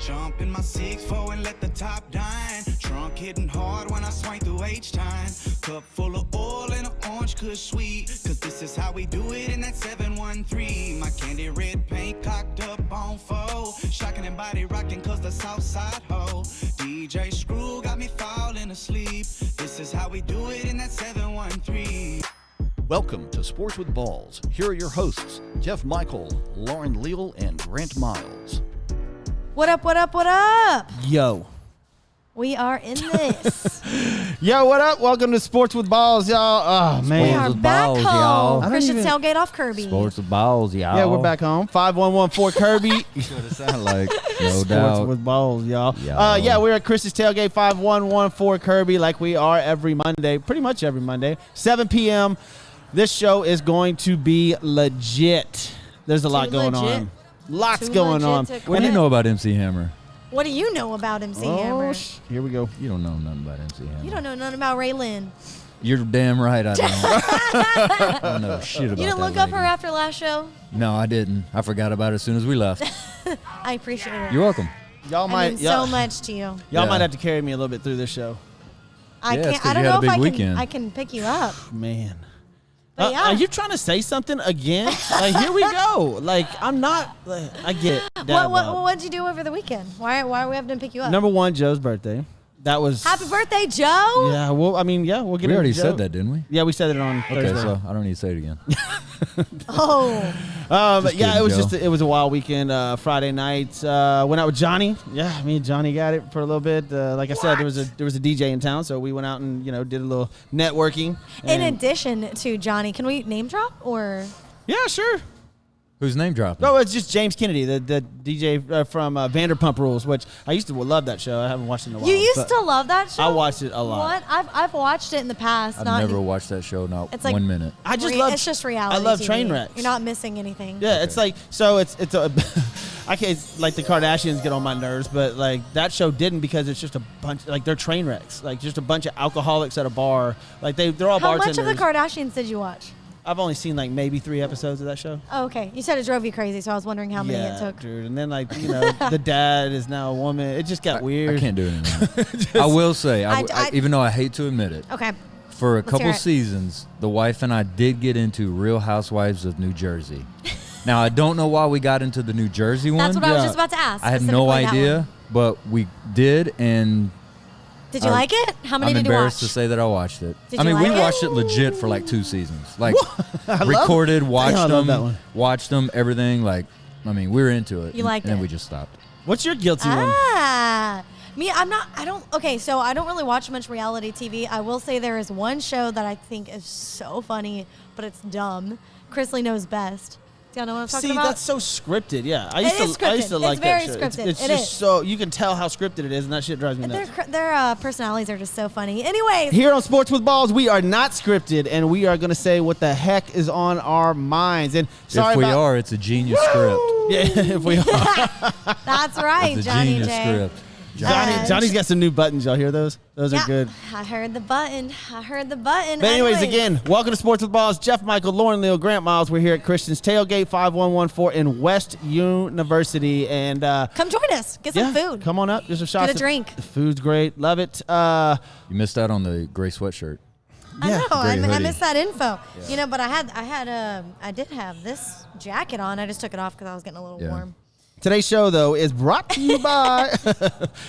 Jump in my 6'4" and let the top dine. Trunk hitting hard when I swing through H-time. Cup full of oil and an orange kush sweet. Cause this is how we do it in that 713. My candy red paint cocked up on 4. Shocking and body rocking cause the south side ho. DJ Screw got me falling asleep. This is how we do it in that 713. Welcome to Sports with Balls. Here are your hosts, Jeff Michael, Lauren Leal, and Grant Miles. What up, what up, what up? Yo. We are in this. Yo, what up? Welcome to Sports with Balls, y'all. Oh, man. We are with back balls, home. y'all. Christian tailgate off Kirby. Sports with balls, y'all. Yeah, we're back home. 5114 Kirby. That's what it sound like. No Sports doubt. with Balls, y'all. Y'all. Yeah, we're at Chris's Tailgate 5114 Kirby like we are every Monday, pretty much every Monday, 7 p.m. This show is going to be legit. There's a lot going legit. on. Lots Too going on. legit to What do you quit. know about MC Hammer? What do you know about MC Hammer? Here we go. You don't know nothing about MC Hammer. You don't know nothing about Ray Lynn. You're damn right I don't. I don't know shit about that. You didn't look up lady. her after last show? No, I didn't. I forgot about it as soon as we left. I appreciate it. You're welcome. Y'all I might mean so much to you. Y'all Yeah. might have to carry me a little bit through this show. I Yeah, it's can't. 'cause I don't you had know a if big weekend. I can pick you up. Man. But yeah. Are you trying to say something again? Like, here we go. Like, I'm not. Like, I get it. Dad bod. What'd you do over the weekend? Why are we having to pick you up? Number one, Joe's birthday. That was. Happy birthday, Joe! Yeah, well, I mean, yeah, we'll get We into already Joe. said that, didn't we? Yeah, we said it on Okay, Thursday. so I don't need to say it again. Oh, But yeah, kidding, it was Joe. it was a wild weekend. Friday night, went out with Johnny. Yeah, me and Johnny got it for a little bit. Like I said, there was a DJ in town, so we went out and did a little networking. in And- addition to Johnny, can we name drop or? yeah, sure. Who's name dropping? No, it's just James Kennedy, the DJ from Vanderpump Rules, which I used to love that show. I haven't watched it in a while. You used but to love that show? I watched it a lot. What? I've watched it in the past. I've not never watched that show, not It's like- 1 minute. I just love. It's just reality. I love TV. train wrecks. You're not missing anything. Yeah, it's like so. It's a. I can't like the Kardashians get on my nerves, but like that show didn't because it's just a bunch like they're train wrecks, like just a bunch of alcoholics at a bar. Like they're all How bartenders. much of the Kardashians did you watch? I've only seen like maybe 3 episodes of that show. Oh, okay. You said it drove you crazy, so I was wondering how many it took. dude. And then like the dad is now a woman. It just got weird. I can't do it anymore. I will say, I- even though I hate to admit it, Okay. for a Let's couple hear it. seasons, the wife and I did get into Real Housewives of New Jersey. Now, I don't know why we got into the New Jersey one. That's what I was Yeah. just about to ask. I had no specifically that idea, one. but we did, and Did you like it? How many I'm did you watch? embarrassed to say that I watched it. Did I you mean, we like it? watched it legit for like 2 seasons. Like, love- recorded, watched I love that one. them, watched them, everything. Like, I mean, we were into it. You liked and then it? we just stopped. What's your guilty one? Me, okay, so I don't really watch much reality TV. I will say there is one show that I think is so funny, but it's dumb. Chrisley Knows Best. Do y'all know what I'm talking See, about? that's so scripted. Yeah, I It used is to. I used scripted. to It's like very that show. scripted. It's It just is. so you can tell how scripted it is, and that shit drives me nuts. Their personalities are just so funny. Anyways, Here on Sports with Balls, we are not scripted, and we are going to say what the heck is on our minds. And sorry if we about, are, it's a genius script. yeah, if we are. that's right, It's a Johnny genius J. script. Johnny's got some new buttons. Y'all hear those? Those Yeah, are good. I heard the button. But anyways, again, welcome to Sports with Balls. Jeff Michael, Lauren Leal, Grant Miles. We're here at Christian's Tailgate 5114 in West University, and come join us. Get some food. Come on up. There's some shots. Get a drink. The food's great. Love it. You missed out on the gray sweatshirt. I know. I Great hoodie. missed that info. But I did have this jacket on. I just took it off because I was getting a little Yeah. warm. Today's show, though, is brought to you by.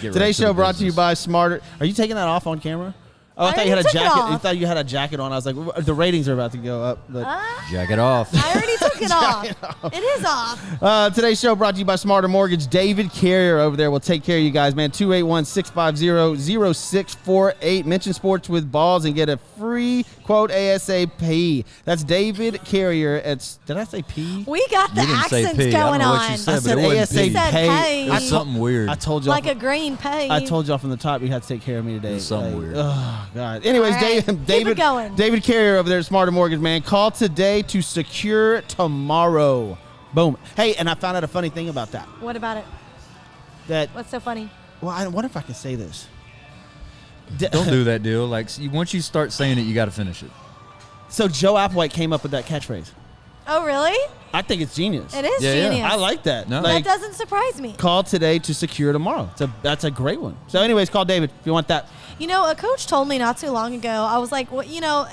Today's show the brought to you business. by Smarter. Are you taking that off on camera? Oh, I I thought you had a already took it jacket. off. I thought you had a jacket on. I was like, the ratings are about to go up. But Jacket off. I already took it off. It is off. today's show brought to you by Smarter Mortgage. David Carrier over there will take care of you guys, man. 281-650-0648. Mention Sports with Balls and get a free quote ASAP. That's David Carrier. Did I say P? We got the You didn't say accents P. I don't going know on. what you I said, said but it wasn't ASAP. P. He said pay. It was something weird. I told y'all. Like a green pay. I told y'all from the top you had to take care of me today. It's something weird. Oh God. Anyways, All right. Keep David, it going. David Carrier over there at Smarter Mortgage, man. Call today to secure tomorrow. Boom. Hey, and I found out a funny thing about that. What about it? That What's so funny? well, I wonder if I can say this. Don't do that deal. Like, once you start saying it, you got to finish it. So Joe Applewhite came up with that catchphrase. Oh, really? I think it's genius. It is Yeah, yeah. genius. I like that. No. Like, That doesn't surprise me. call today to secure tomorrow. That's a great one. So, anyways, call David if you want that. You know, a coach told me not too long ago, I was like, well, you know,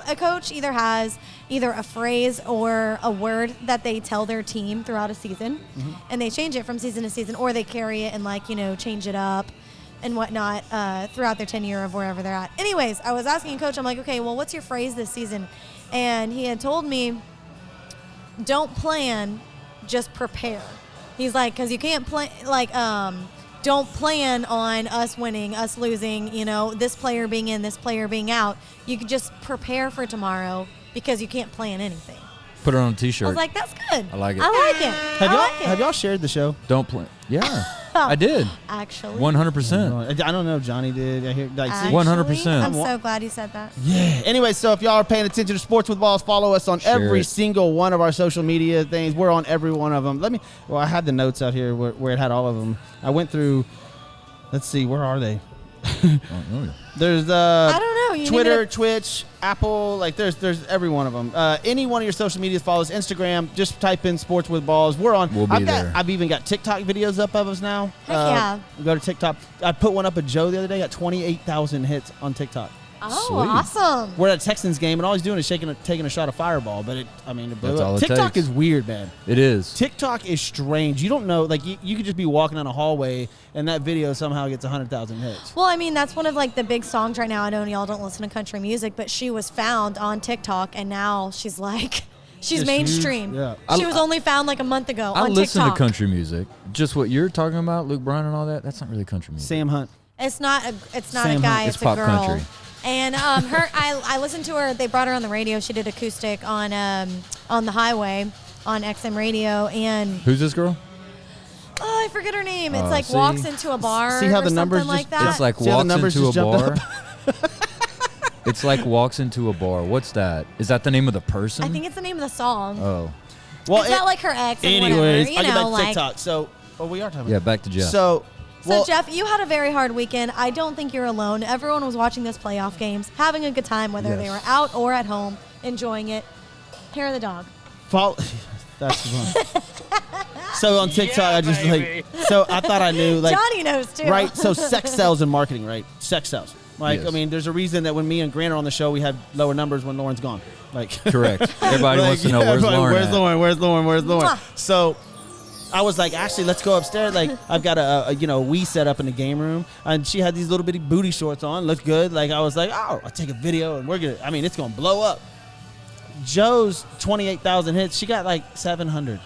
a coach either has either a phrase or a word that they tell their team throughout a season, and they change it from season to season, or they carry it and, like, you know, change it up and whatnot throughout their tenure of wherever they're at. Anyways, I was asking a coach, I'm like, okay, well, what's your phrase this season? And he had told me, don't plan, just prepare. He's like, because you can't plan, like, don't plan on us winning, us losing, you know, this player being in, this player being out. You could just prepare for tomorrow because you can't plan anything. Put it on a I T-shirt. was like, that's good. I like it. I like it. Have y'all shared the show? Don't play. Yeah, I did. Actually. 100%. I don't know if Johnny did. I hear like see? Actually, 100%. I'm so glad you said that. Yeah. Anyway, so if y'all are paying attention to Sports with Balls, follow us on Share every it. single one of our social media things. We're on every one of them. I had the notes out here where it had all of them. I went through. Let's see, where are they? Oh, There's I don't know. You need Twitter, me to- Twitch, Apple, like there's every one of them. Any one of your social medias, follow us. Instagram, just type in Sports with Balls. We're on. We'll be there. I've even got TikTok videos up of us now. Heck yeah. Go to TikTok. I put one up of Joe the other day. Got 28,000 hits on TikTok. Oh, Sweet. awesome. We're at a Texans game, and all he's doing is taking a shot of Fireball. But it blew That's up. all it TikTok takes. is weird, man. It is. TikTok is strange. You don't know, like you could just be walking down a hallway, and that video somehow gets 100,000 hits. Well, I mean, that's one of like the big songs right now. I know y'all don't listen to country music, but she was found on TikTok, and now she's like, she's Just mainstream. huge, She was only found like a month ago I on listen TikTok. to country music. Just what you're talking about, Luke Bryan and all that. That's not really country music. Sam Hunt. It's not a Same guy. hunt. It's It's a pop girl. country. And I listened to her. They brought her on the radio. She did acoustic on the highway on XM radio, and Who's this girl? I forget her name. It's Oh, like see? walks into a bar. See how or the numbers something like just- that. It's like See how the walks numbers into a just jumped bar. It's like walks into a bar. What's that? Is that the name of the person? I think it's the name of the song. Oh, Well, It's not like her ex. And anyways, whatever, you I get know, back to like. TikTok. So, we are talking. yeah. Back to Jeff. So, well, So, Jeff, you had a very hard weekend. I don't think you're alone. Everyone was watching those playoff games, having a good time, whether they were out or at home, enjoying it. Hair of the dog. that's fun. So on TikTok, I just so I thought I knew, like, Johnny knows, too. right? So sex sells in marketing, right? Sex sells. Like, Yes. I mean, there's a reason that when me and Grant are on the show, we have lower numbers when Lauren's gone. Like, Correct. Everybody wants to know where's everybody, Lauren. Where's at? Lauren? Where's Lauren? Where's Lauren? Mwah. So I was like, Ashley, let's go upstairs. Like, I've got a Wii set up in the game room, and she had these little bitty booty shorts on. Looked good. Like, I was like, oh, I'll take a video, and we're gonna. I mean, it's gonna blow up. Joe's 28,000 hits. She got like 700.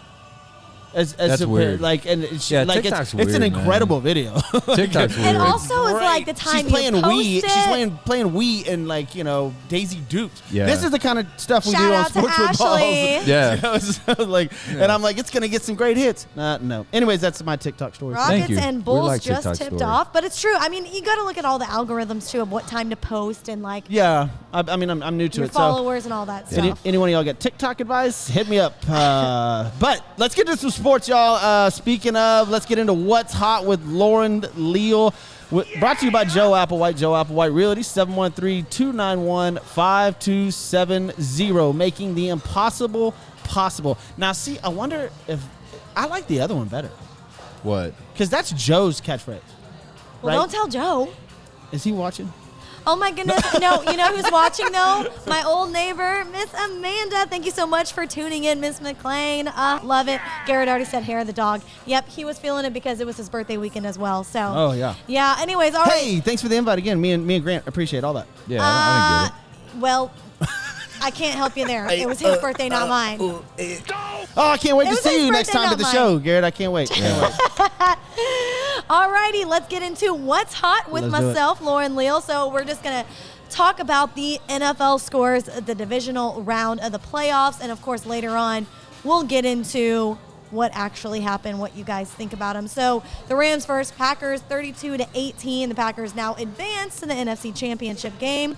That's weird. Like, and it's, Yeah, like TikTok's it's an weird, man. incredible video. TikTok's weird. And also is Great. like the time she's playing you post Wii. it. She's playing Wii and like Daisy Dukes. Yeah. This is the kind of stuff we Shout do on out to Sports with Balls. Ashley. Yeah. You know, so like, and I'm like, it's gonna get some great hits. No. Anyways, that's my TikTok story. Thank Rockets you. and We Bulls like just TikTok tipped stories. off, but it's true. I mean, you got to look at all the algorithms too of what time to post and like Yeah, I mean, I'm new to your it. So, followers and all that stuff. anyone of y'all got TikTok advice? Hit me up. But let's get to some sports, y'all. Speaking of, let's get into what's hot with Lauren Leal. Brought to you by Joe Applewhite. Joe Applewhite Realty, 713-291-5270, making the impossible possible. Now, see, I wonder if I like the other one better What? because that's Joe's catchphrase. Well, right? don't tell Joe. Is he watching? Oh my goodness. No, you know who's watching though? My old neighbor, Miss Amanda. Thank you so much for tuning in, Miss McLean. Love it. Garrett already said hair of the dog. Yep, he was feeling it because it was his birthday weekend as well. So Oh, yeah. Yeah, anyways, all right. Hey, thanks for the invite again. Me and Grant appreciate all that. Yeah, I didn't get it. Well, I can't help you there. It was his birthday, not mine. Oh, I can't wait It to was see his you next birthday, time at not the mine. show, Garrett. I can't wait. Alrighty, let's get into what's hot with Let's do it. myself, Lauren Leal. So we're just gonna talk about the NFL scores, the divisional round of the playoffs, and of course later on we'll get into what actually happened, what you guys think about them. So the Rams first, Packers 32-18. The Packers now advance to the NFC Championship game,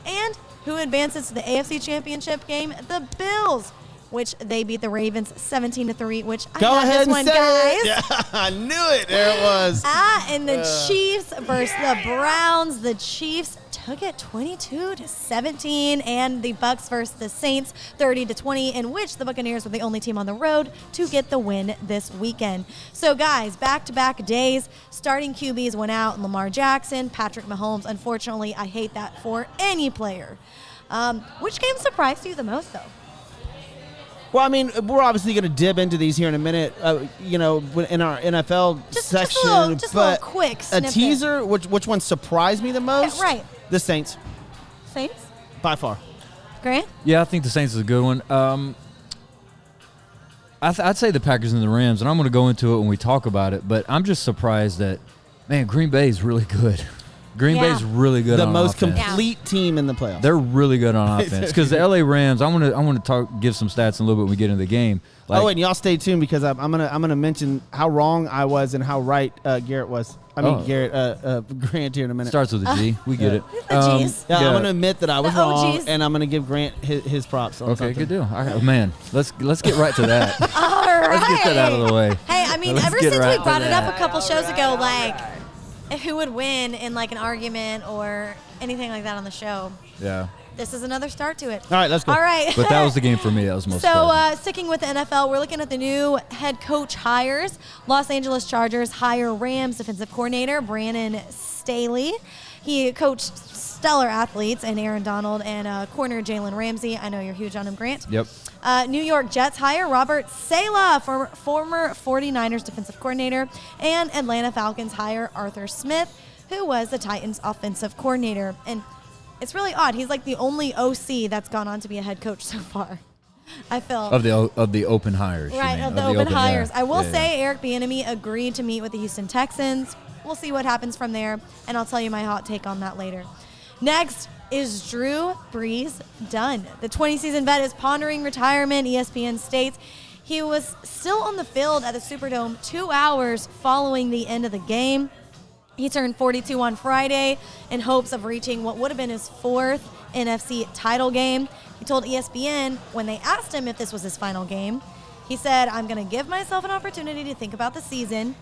and who advances to the AFC Championship game? The Bills. which they beat the Ravens 17-3, which I Go got ahead this and one, say guys. it. Yeah, I knew it. There it was. And the Chiefs versus the Browns. The Chiefs took it 22-17, and the Bucks versus the Saints 30-20, in which the Buccaneers were the only team on the road to get the win this weekend. So, guys, back-to-back days, starting QBs went out, Lamar Jackson, Patrick Mahomes. Unfortunately, I hate that for any player. Which game surprised you the most, though? Well, I mean, we're obviously going to dip into these here in a minute, in our NFL section. Just a but little quick a snippet. teaser, which one surprised me the most? Yeah, right. The Saints, Saints? by far. Grant? Yeah, I think the Saints is a good one. I'd say the Packers and the Rams, and I'm going to go into it when we talk about it, but I'm just surprised that, man, Green Bay is really good. Green Yeah. Bay's really good The on most offense. complete team in the playoffs. They're really good on offense because the LA Rams. I want to give some stats in a little bit when we get into the game. And y'all stay tuned because I'm gonna mention how wrong I was and how right Garrett was. Grant here in a minute. Starts with a G. We get it. The G's. Yeah, I'm gonna admit that I was The wrong, OGs. and I'm gonna give Grant his props. On Okay, something. good deal. All right, man, let's get right to that. All right. Let's get that out of the way. Hey, I mean, Let's ever get since right we to brought it that. up a couple shows ago, like who would win in like an argument or anything like that on the show, Yeah, this is another start to it. All right, let's go. All right. but that was the game for me. That was most. So, surprising. sticking with the NFL, we're looking at the new head coach hires. Los Angeles Chargers hire Rams defensive coordinator Brandon Staley. He coached stellar athletes and Aaron Donald and corner Jalen Ramsey. I know you're huge on him, Grant. Yep. New York Jets hire Robert Saleh, former 49ers defensive coordinator, and Atlanta Falcons hire Arthur Smith, who was the Titans offensive coordinator. And it's really odd. He's like the only OC that's gone on to be a head coach so far. I feel Of the open hires, you right mean. of the open hires. yeah. I will Yeah, say Eric Bieniemy agreed to meet with the Houston Texans. We'll see what happens from there, and I'll tell you my hot take on that later. Next is Drew Brees done. The 20-season vet is pondering retirement. ESPN states he was still on the field at the Superdome 2 hours following the end of the game. He turned 42 on Friday in hopes of reaching what would have been his fourth NFC title game. He told ESPN when they asked him if this was his final game, he said, "I'm going to give myself an opportunity to think about the season,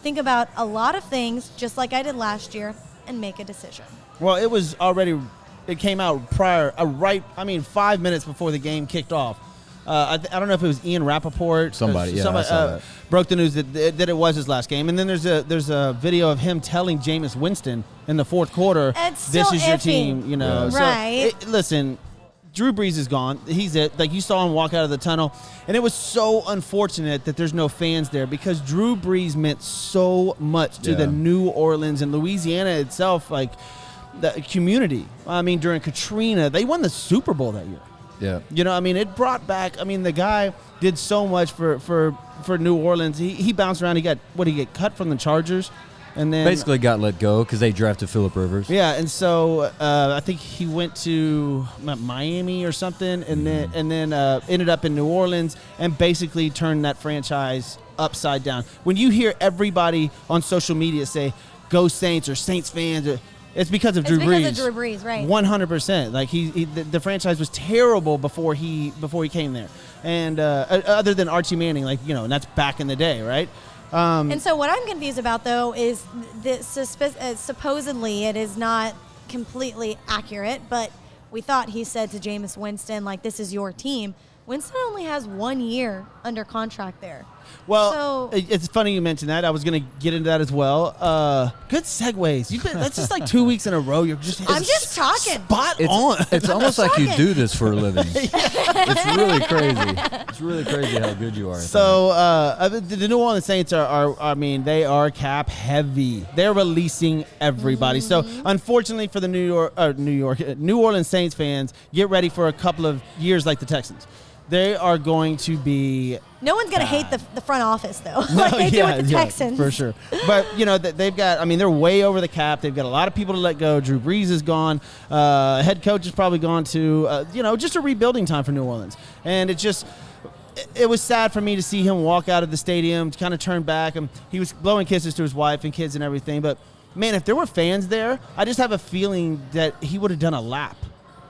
think about a lot of things just like I did last year, and make a decision." Well, it came out 5 minutes before the game kicked off. I don't know if it was Ian Rappaport. Somebody, I saw that. Broke the news that it was his last game. And then there's a video of him telling Jameis Winston in the fourth quarter, It's "This still is your iffy. team." Yeah. Right. Listen, Drew Brees is gone. He's it. Like, you saw him walk out of the tunnel, and it was so unfortunate that there's no fans there because Drew Brees meant so much to Yeah. the New Orleans and Louisiana itself, like the community. I mean, during Katrina, they won the Super Bowl that year. Yeah. You know, I mean, it brought back. I mean, the guy did so much for New Orleans. He bounced around. He get cut from the Chargers, and then Basically got let go because they drafted Phillip Rivers. yeah. And so I think he went to Miami or something, and then ended up in New Orleans and basically turned that franchise upside down. When you hear everybody on social media say "Go Saints" or Saints fans, it's because of Drew Brees. Because of Drew Brees, right. 100%. Like the franchise was terrible before he came there, and other than Archie Manning, and that's back in the day, right? And so what I'm confused about, though, is that supposedly it is not completely accurate, but we thought he said to Jameis Winston, like, "This is your team." Winston only has 1 year under contract there. Well, So- it's funny you mentioned that. I was going to get into that as well. Good segues. That's just like 2 weeks in a row. You're just I'm just talking. spot on. It's almost like you talking. do this for a living. It's really crazy. It's really crazy how good you are. at So the New Orleans Saints they are cap heavy. They're releasing everybody. So unfortunately for the New Orleans Saints fans, get ready for a couple of years like the Texans. They are going to be No one's going to hate the front office, though, like they do with the Texans. for sure. But they've got. I mean, they're way over the cap. They've got a lot of people to let go. Drew Brees is gone. Head coach is probably gone to. Just a rebuilding time for New Orleans, and it was sad for me to see him walk out of the stadium, to kind of turn back. And he was blowing kisses to his wife and kids and everything. But man, if there were fans there, I just have a feeling that he would have done a lap.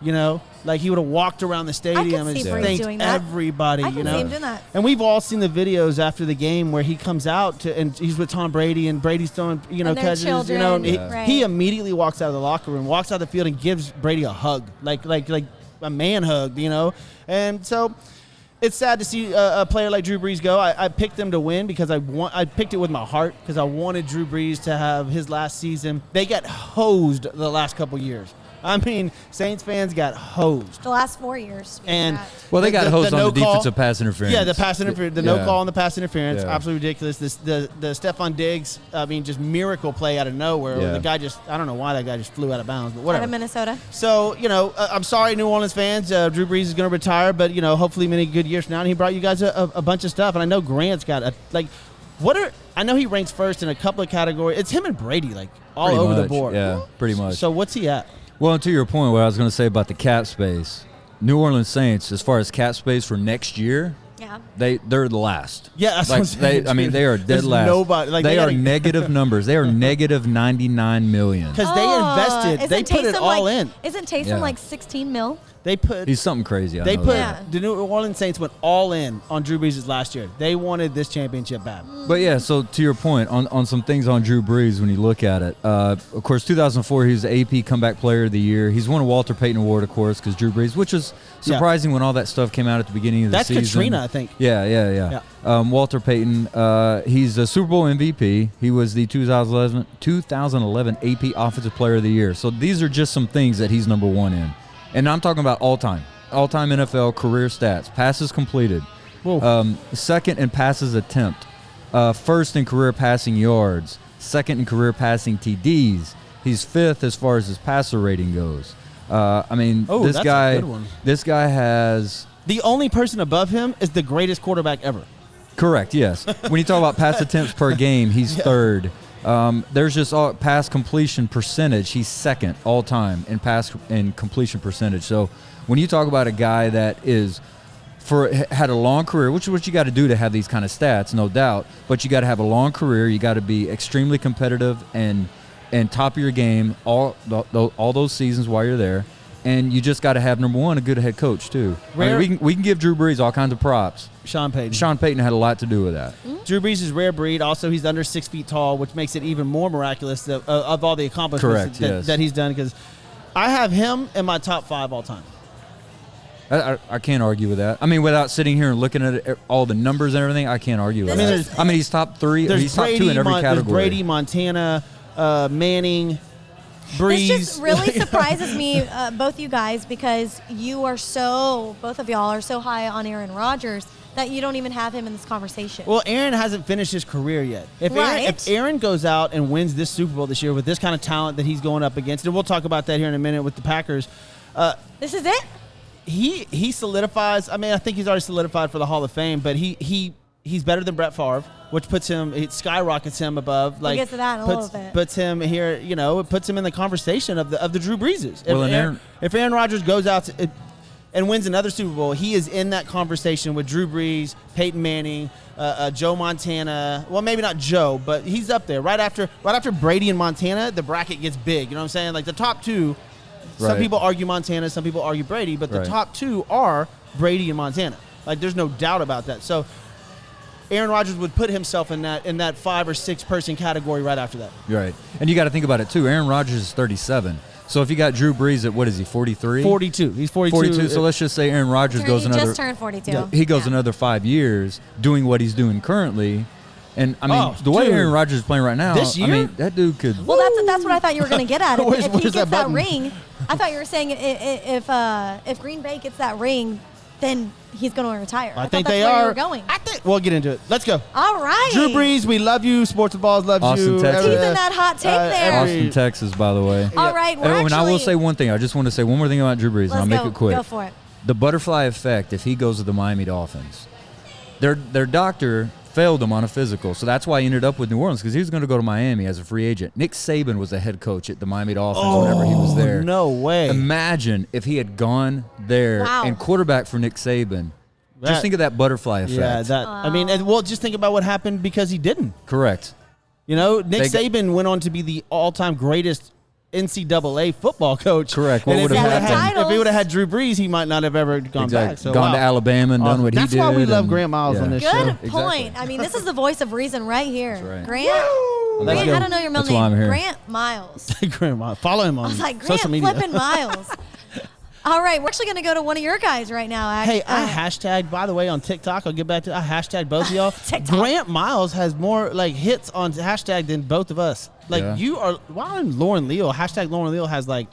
You know, like he would have walked around the stadium and see just Breeze thanked doing that. everybody. I can you know, see him doing that. and we've all seen the videos after the game where he comes out and he's with Tom Brady and Brady's throwing, And their catches. children, And right. he immediately walks out of the locker room, walks out of the field, and gives Brady a hug, like a man hug. And so. It's sad to see a player like Drew Brees go. I picked them to win because I picked it with my heart because I wanted Drew Brees to have his last season. They got hosed the last couple years. I mean, Saints fans got hosed. The last 4 years. And Well, they got hosed on the no-call- defensive pass interference. Yeah, the pass interference, the Yeah. no call on the pass interference, Yeah. absolutely ridiculous. The Stephon Diggs, just miracle play out of nowhere. Where Yeah. the guy I don't know why that guy just flew out of bounds, but Out whatever. of Minnesota. So, I'm sorry, New Orleans fans. Drew Brees is going to retire, but, hopefully many good years from now. And he brought you guys a bunch of stuff. And I know Grant's got I know he ranks first in a couple of categories. It's him and Brady, all Pretty over the much, board. Yeah, pretty much. So what's he at? Well, and to your point, what I was going to say about the cap space, New Orleans Saints, as far as cap space for next year, Yeah. they're the last. Yeah, that's what I'm saying, dude. they are dead There's last. nobody- they they are gotta- negative numbers. They are negative 99 million. Because they invested. They put it all in. Isn't Taysom Yeah. like 16 mil? They put He's something crazy. I They know put that. Yeah. the New Orleans Saints went all in on Drew Brees' last year. They wanted this championship bad. But yeah, so to your point on some things on Drew Brees when you look at it, of course, 2004 he was the AP Comeback Player of the Year. He's won a Walter Payton Award, of course, because Drew Brees, which is surprising when all that stuff came out at the beginning of the That's season. Katrina, I think. Yeah. Walter Payton, he's a Super Bowl MVP. He was the 2011 AP Offensive Player of the Year. So these are just some things that he's number one in, and I'm talking about all time NFL career stats, passes completed. Second in passes attempt, first in career passing yards, second in career passing TDs. He's fifth as far as his passer rating goes. This that's a guy, good one. this guy has The only person above him is the greatest quarterback ever. correct. Yes, when you talk about pass attempts per game, he's third. There's just pass completion percentage. He's second all time in pass and completion percentage. So when you talk about a guy that had a long career, which is what you got to do to have these kind of stats, no doubt. But you got to have a long career. You got to be extremely competitive and top of your game all those seasons while you're there. And you just got to have, number one, a good head coach too. We can give Drew Brees all kinds of props. Sean Payton. Sean Payton had a lot to do with that. Drew Brees is rare breed. Also, he's under 6 feet tall, which makes it even more miraculous of all the accomplishments Correct, yes. that he's done. Because I have him in my top 5 all time. I can't argue with that. I mean, without sitting here and looking at all the numbers and everything, I can't argue with This that. He's top 3. He's top 2 in every There's category. Brady, Montana, Manning, Breeze. This just really surprises me, both you guys, because both of y'all are so high on Aaron Rodgers that you don't even have him in this conversation. Well, Aaron hasn't finished his career yet. If Right. Aaron goes out and wins this Super Bowl this year with this kind of talent that he's going up against, and we'll talk about that here in a minute with the Packers, This is it? he solidifies. I think he's already solidified for the Hall of Fame, but he's better than Brett Favre, which it skyrockets him above. We'll get to that in a little bit. Puts him here, it puts him in the conversation of the Drew Breeses. Well, If Aaron Rodgers goes out and wins another Super Bowl, he is in that conversation with Drew Brees, Peyton Manning, Joe Montana. Well, maybe not Joe, but he's up there. Right after Brady and Montana, the bracket gets big. You know what I'm saying? Like the top 2. Some Right. people argue Montana, some people argue Brady, but the Right. top 2 are Brady and Montana. Like there's no doubt about that. So Aaron Rodgers would put himself in that 5 or 6 person category right after that. Right. And you got to think about it, too. Aaron Rodgers is 37. So if you got Drew Brees at, what is he, 43? 42. He's 42. 42. So let's just say Aaron Rodgers goes He another. just turned 42. Yeah. He goes another 5 years doing what he's doing currently. And, the way dude. Aaron Rodgers is playing right now, This year? that dude could. Well, that's what I thought you were going to get at. Where's- If he where's gets that that button? ring, I thought you were saying if Green Bay gets that ring, then he's going to retire. I thought think that's they where are. You were going. I think we'll get into it. Let's go. All right. Drew Brees, we love you. Sports with Balls loves Austin, you. Texas. Teasing that hot take there. Austin, Texas, by the way. All right. We're And I will actually- say one thing. I just want to say one more thing about Drew Brees, and Let's I'll make go. it quick. Go for it. The butterfly effect, if he goes to the Miami Dolphins, their doctor failed him on a physical, so that's why he ended up with New Orleans, because he was going to go to Miami as a free agent. Nick Saban was the head coach at the Miami Dolphins whenever he was there. No way. Imagine if he had gone there Wow. and quarterback for Nick Saban. Just think of that butterfly effect. Yeah, just think about what happened because he didn't. Correct. Nick They got- Saban went on to be the all-time greatest NCAA football coach. Correct. What And would if have he happened? happened? If he would have had Drew Brees, he might not have ever gone back. So Gone to Alabama and done what he That's did. why we love and- Grant Miles on this Good show. point. Exactly. I mean, this is the voice of reason right here. That's right. Grant. Let's Grant, go. I don't know your middle That's why I'm name. here. Grant Miles. Grant Miles. Follow him on I was like, Grant social media. flipping Miles. All right, we're actually going to go to one of your guys right now. Hey, I hashtagged, by the way, on TikTok. I'll get back to I hashtagged both of y'all. TikTok. Grant Miles has more like hits on hashtag than both of us. Like Yeah. you are. Why Lauren Leal? Hashtag Lauren Leal has like.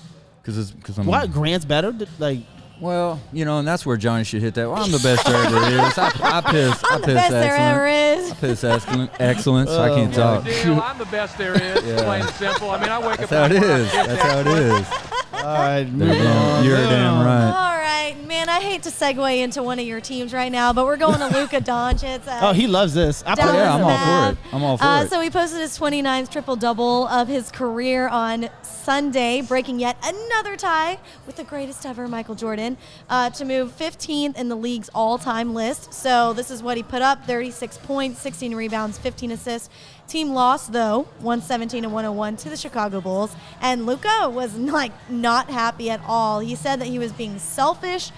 Because I'm. Why Grant's better? Like Well, and that's where Johnny should hit that. Well, I'm the best there ever is. I piss. I'm the best there ever is. I piss excellence. I can't talk. Deal. I'm the best there is. Plain and simple. I mean, I wake That's up. how it in the morning, is. I get That's that how it quick. is. all right, move on. You're Move damn on. right. All right, man, I hate to segue into one of your teams right now, but we're going to Luka Doncic. Oh, he loves this. I Dallas yeah, I'm all for Mavs. it. I'm all for it. So he posted his 29th triple-double of his career on Sunday, breaking yet another tie with the greatest ever, Michael Jordan, to move 15th in the league's all-time list. So this is what he put up: 36 points, 16 rebounds, 15 assists. Team lost, though, 117-101 to the Chicago Bulls. And Luka was not happy at all. He said that he was being selfish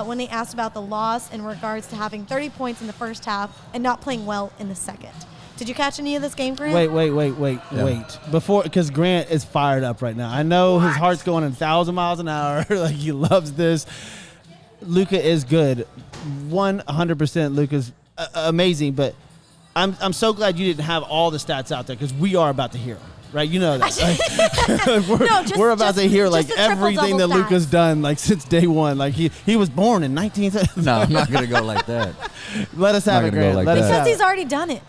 when they asked about the loss in regards to having 30 points in the first half and not playing well in the second. Did you catch any of this game, Grant? Wait. Before, because Grant is fired up right now. I know his heart's going 1,000 miles an hour. Like he loves this. Luka is good, 100%. Luka's amazing, but I'm so glad you didn't have all the stats out there because we are about to hear them. Right, you know that. Like, we're about to hear like just the everything that triple-double Luka's stats. done like since day one. Like he was born in 19. No, I'm not gonna go like that. Let us have Not it, gonna go Grant. like Let us that. Because have he's it. already done it.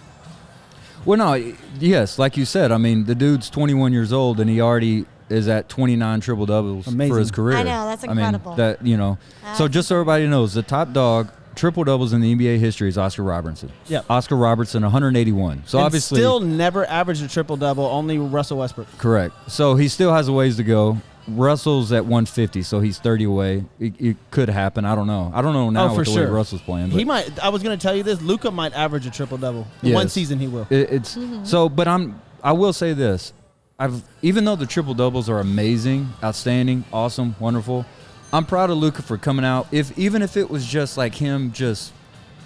Well, no, yes, like you said. I mean, the dude's 21 years old and he already is at 29 triple doubles Amazing. for his career. I know, that's incredible. I mean, so just so everybody knows, the top dog triple doubles in the NBA history is Oscar Robertson. Yep. Oscar Robertson, 181. So And obviously, still never averaged a triple double. Only Russell Westbrook. correct. So he still has a ways to go. Russell's at 150, so he's 30 away. It could happen. I don't know. I don't know now Oh, for with the sure. way Russell's playing. But He might. I was going to tell you this. Luka might average a triple double. Yes. One season he will. It's so, but I will say this: even though the triple doubles are amazing, outstanding, awesome, wonderful, I'm proud of Luka for coming out. Even if it was just like him just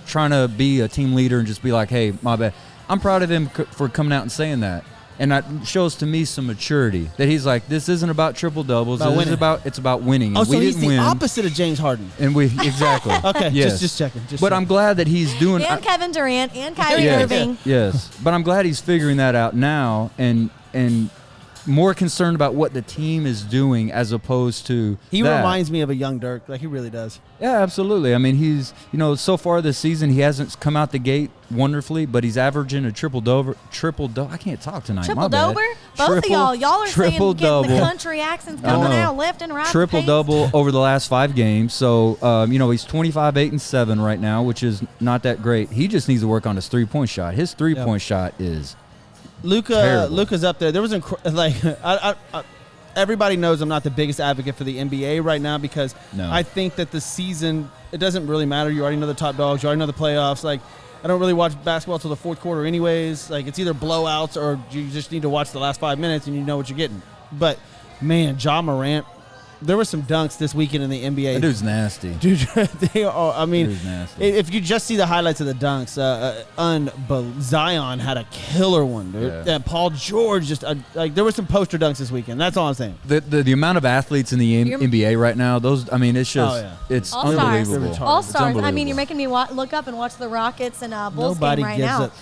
trying to be a team leader and just be like, hey, my bad. I'm proud of him for coming out and saying that. And that shows to me some maturity that he's like, this isn't about triple doubles. It's about winning. Oh, And so we he's didn't the win. opposite of James Harden. And we exactly. Okay, Yes. just checking. But I'm glad that he's doing. And Kevin Durant and Kyrie Yes. Irving. Yes, but I'm glad he's figuring that out now and more concerned about what the team is doing as opposed to He that. reminds me of a young Dirk. Like he really does. Yeah, absolutely. I mean, he's so far this season he hasn't come out the gate wonderfully, but he's averaging a triple double. I can't talk tonight. Triple my bad. dober? Both of y'all are saying getting Triple-double. the country accents I coming know. out left and right. Triple double over the last 5 games. So he's 25, 8, and 7 right now, which is not that great. He just needs to work on his 3-point shot. His 3-point shot is terrible. Luka's up there. There was everybody knows I'm not the biggest advocate for the NBA right now because No. I think that the season it doesn't really matter. You already know the top dogs. You already know the playoffs. Like I don't really watch basketball till the fourth quarter, anyways. Like it's either blowouts or you just need to watch the last 5 minutes and you know what you're getting. But man, Ja Morant, there were some dunks this weekend in the NBA. that dude's nasty. Dude, they are. I mean, Dude's nasty. if you just see the highlights of the dunks, Zion had a killer one, dude. Yeah. And Paul George just there were some poster dunks this weekend. That's all I'm saying. The amount of athletes in the You're- NBA right now, it's just Oh, yeah. it's All-stars. unbelievable. It's All It's stars. I mean, unbelievable. you're making me look up and watch the Rockets and Bulls Nobody game right gives now. it.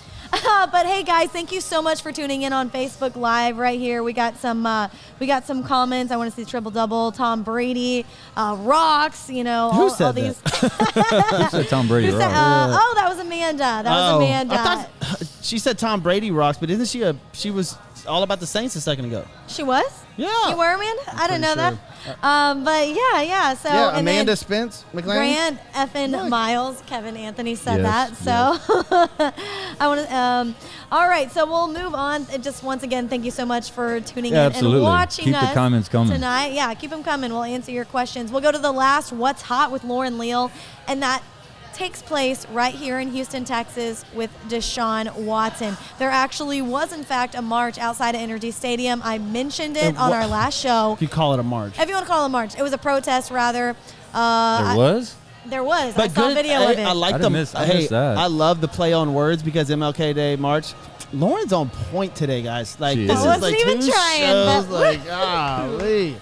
But hey, guys, thank you so much for tuning in on Facebook Live right here. We got some comments. I want to see triple double. Tom Brady rocks. Who all said these. Who said Tom Brady? Who said, Rock? that was Amanda. That was Amanda. I thought she said Tom Brady rocks, but isn't she was all about the Saints a second ago? She was. Yeah. You were, Amanda? I didn't know pretty that. But yeah. So yeah, and Amanda then Spence McLean. Grant effing Miles, Kevin Anthony said Yes, that. So I want to. All right, so we'll move on. And just once again, thank you so much for tuning Yeah, in absolutely. and watching Keep the us comments coming. tonight. Yeah, keep them coming. We'll answer your questions. We'll go to the last What's Hot with Lauren Leal, and that takes place right here in Houston, Texas with Deshaun Watson. There actually was, in fact, a march outside of Energy Stadium. I mentioned it on our last show. If you call it a march. If you want to call it a march. It was a protest, rather. There was? There was. But I saw a video of it. I like I the. missed that. I love the play on words because MLK Day March. Lauren's on point today, guys. Like She this is. is I like wasn't even two trying, shows. but- Like golly.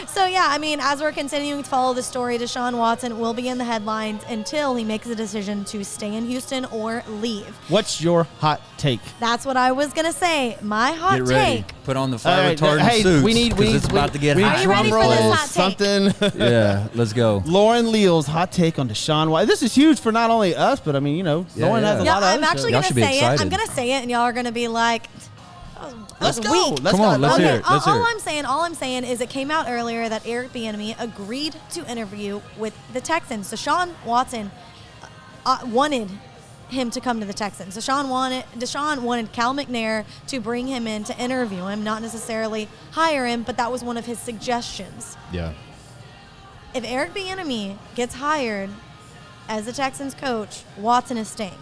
So, yeah, I mean, as we're continuing to follow the story, Deshaun Watson will be in the headlines until he makes a decision to stay in Houston or leave. What's your hot take? That's what I was going to say. My hot Get ready. take. Put on the All fire right, retardant hey, suits. we need 'cause it's about to get we need hot. Are you ready drum for this rolls, hot take? something. Yeah, let's go. Lauren Leal's hot take on Deshaun Watson. This is huge for not only us, but I mean, Yeah, Lauren has a yeah. lot No, of I'm other actually Y'all going to should be say it. I'm excited. going to say it, and y'all are going to be like, Let's that go. was weak. Let's Come go. on, let's hear it. Let's hear it. All I'm saying is it came out earlier that Eric Bieniemy agreed to interview with the Texans. Deshaun Watson wanted him to come to the Texans. Deshaun wanted Cal McNair to bring him in to interview him, not necessarily hire him, but that was one of his suggestions. Yeah. If Eric Bieniemy gets hired as the Texans coach, Watson is staying.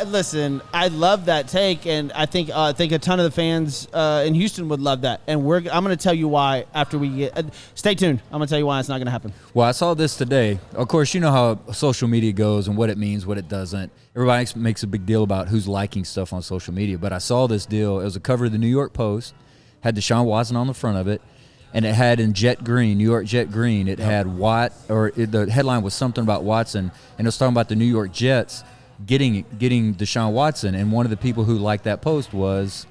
Listen. I love that take, and I think a ton of the fans in Houston would love that. And I'm going to tell you why after we get. Stay tuned. I'm going to tell you why it's not going to happen. Well, I saw this today. Of course, you know how social media goes and what it means, what it doesn't. Everybody makes a big deal about who's liking stuff on social media. But I saw this deal. It was a cover of the New York Post, had Deshaun Watson on the front of it, and it had in jet green, New York jet green, it had the headline was something about Watson, and it was talking about the New York Jets getting Deshaun Watson, and one of the people who liked that post was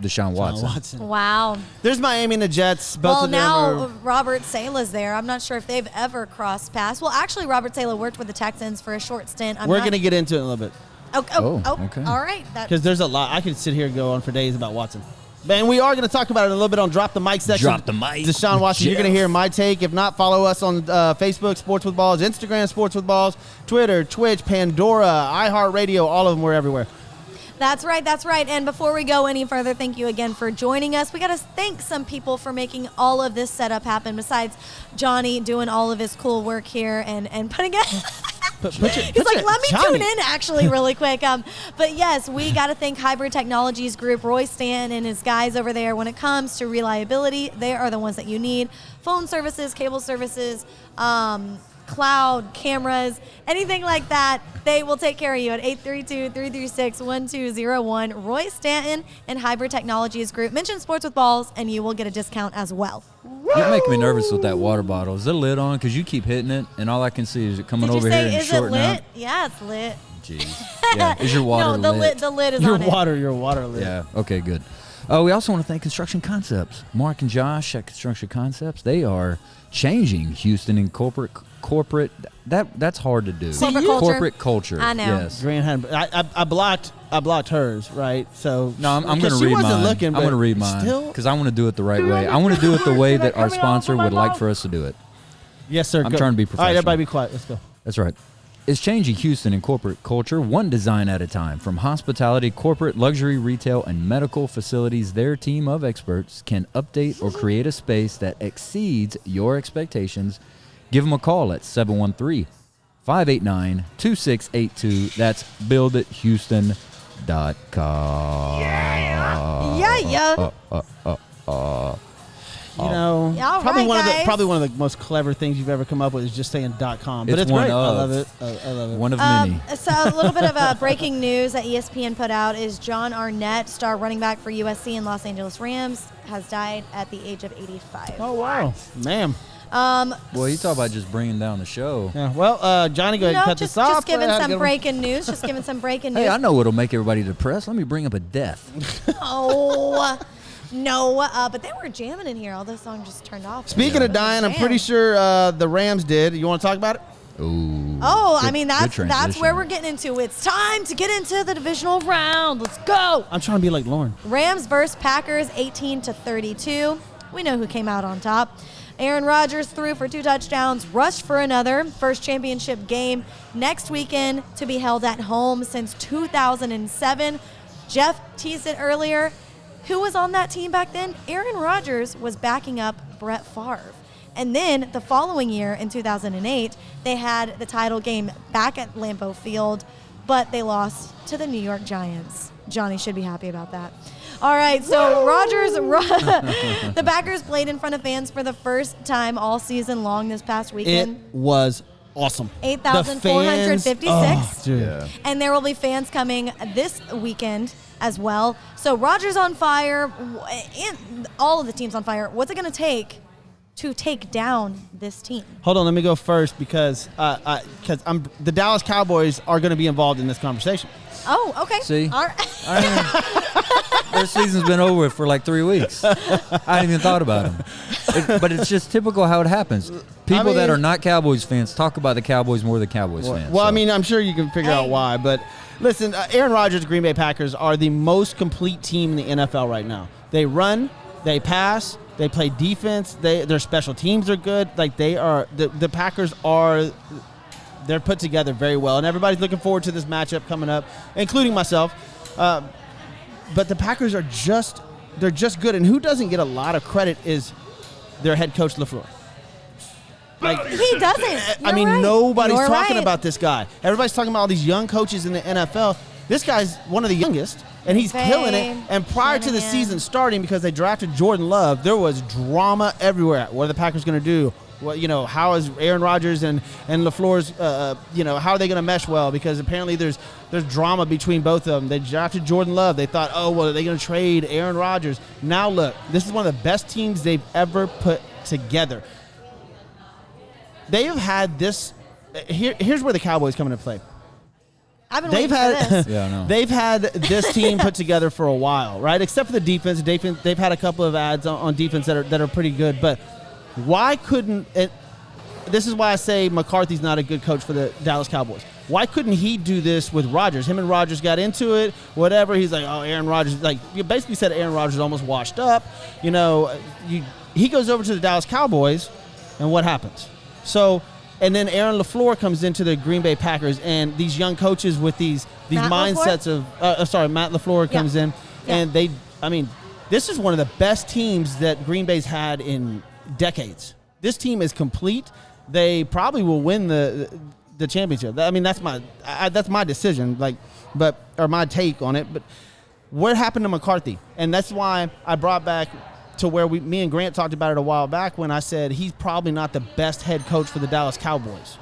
Deshaun Watson. Wow. There's Miami and the Jets. Both Well, of them now are. Robert Sala's there. I'm not sure if they've ever crossed paths. Well, actually, Robert Sala worked with the Texans for a short stint. We're going to get into it in a little bit Okay. All right. because there's a lot. I could sit here and go on for days about Watson. And we are going to talk about it a little bit on Drop the Mic section. Drop the mic. Deshaun Watson, you're Jeff. going to hear my take. If not, follow us on Facebook, Sports with Balls, Instagram, Sports with Balls, Twitter, Twitch, Pandora, iHeartRadio, all of them. We're everywhere. That's right. That's right. And before we go any further, thank you again for joining us. We got to thank some people for making all of this setup happen, besides Johnny doing all of his cool work here and putting it. He's like, let me tune in actually really quick. But yes, we got to thank Hybrid Technologies Group, Roy Stanton and his guys over there. When it comes to reliability, they are the ones that you need. Phone services, cable services, cloud, cameras, anything like that, they will take care of you at 832-336-1201. Roy Stanton and Hybrid Technologies Group. Mention Sports with Balls and you will get a discount as well. You're making me nervous with that water bottle. Is it lid on? Because you keep hitting it, and all I can see is it coming Did you over here say, and is it shorting lit? out. Yeah, it's lit. Jeez. Yeah. Is your water No, lit? the lid is Your on it. water lid. Yeah. Okay, good. We also want to thank Construction Concepts. Mark and Josh at Construction Concepts. They are changing Houston in corporate. That's hard to do. Corporate culture. Corporate culture. I know. Yes. Grand hand. I blocked hers, right? So No, I'm going because to she read wasn't mine. looking, I'm but going to read mine Still, because I want to do it the right way. I want to do it the way that our sponsor would like for us to do it. yes, sir. I'm go. trying to be All right, professional. everybody, be quiet. Let's go. That's right. It's changing Houston in corporate culture, one design at a time. From hospitality, corporate, luxury, retail, and medical facilities, their team of experts can update or create a space that exceeds your expectations. Give them a call at 713-589-2682. That's buildithouston.com. Yeah. You know, Yeah, all probably right, guys. one of the most clever things you've ever come up with is just saying .com. But It's it's one great. I of. love it. I love it. One of many. So a little bit of breaking news that ESPN put out is John Arnett, star running back for USC and Los Angeles Rams, has died at the age of 85. Oh wow, ma'am. Boy, you talk about just bringing down the show. Yeah. Well, Johnny, go ahead and cut just this off. giving Have a some good one. breaking news. Just giving some breaking news. Hey, I know what'll make everybody depressed. Let me bring up a death. Oh, no. But they were jamming in here. All the song just turned off. Speaking of dying, I'm pretty sure the Rams did. You want to talk about it? Ooh. Oh, I Good- mean, good that's transition. where we're getting into. It's time to get into the divisional round. Let's go. I'm trying to be like Lauren. Rams versus Packers, 18-32. We know who came out on top. Aaron Rodgers threw for 2 touchdowns, rushed for another. First championship game next weekend to be held at home since 2007. Jeff teased it earlier. Who was on that team back then? Aaron Rodgers was backing up Brett Favre. And then the following year, in 2008, they had the title game back at Lambeau Field, but they lost to the New York Giants. Johnny should be happy about that. All right, so the Packers played in front of fans for the first time all season long this past weekend. It was awesome. 8,456. Oh, dude. Yeah. And there will be fans coming this weekend as well. So Rodgers on fire, and all of the teams on fire. What's it going to take down this team? Hold on, let me go first because the Dallas Cowboys are going to be involved in this conversation. Oh, okay. See? All right. Their season's been over for like 3 weeks. I hadn't even thought about them. But it's just typical how it happens. People that are not Cowboys fans talk about the Cowboys more than Cowboys fans. Well, so. I mean, I'm sure you can figure out why. But listen, Aaron Rodgers' Green Bay Packers are the most complete team in the NFL right now. They run, they pass, they play defense. Their special teams are good. Like they are, the Packers are. They're put together very well, and everybody's looking forward to this matchup coming up, including myself. But the Packers are they're just good, and who doesn't get a lot of credit is their head coach LaFleur. Like He doesn't. I mean, You're right. nobody's You're talking right. about this guy. Everybody's talking about all these young coaches in the NFL. This guy's one of the youngest, and he's killing it. And prior to the Shanahan. season starting, because they drafted Jordan Love, there was drama everywhere. What are the Packers going to do? Well, how is Aaron Rodgers and LaFleur's, how are they going to mesh well? Because apparently there's drama between both of them. They drafted Jordan Love. They thought, are they going to trade Aaron Rodgers? Now look, this is one of the best teams they've ever put together. They have had this. Here's where the Cowboys come into play. I've been waiting for this. Yeah, I know. They've had this team put together for a while, right? Except for the defense. They've had a couple of ads on defense that are pretty good. But why couldn't it? This is why I say McCarthy's not a good coach for the Dallas Cowboys. Why couldn't he do this with Rodgers? Him and Rodgers got into it, whatever. He's like, Aaron Rodgers, like you basically said Aaron Rodgers almost washed up. He goes over to the Dallas Cowboys, and what happens? So, and then Aaron LaFleur comes into the Green Bay Packers, and these young coaches with these Matt mindsets Matt LaFleur comes in, and this is one of the best teams that Green Bay's had in decades. This team is complete. They probably will win the championship. I mean, that's my decision, or my take on it. But what happened to McCarthy? And that's why I brought back to where me and Grant talked about it a while back when I said he's probably not the best head coach for the Dallas Cowboys.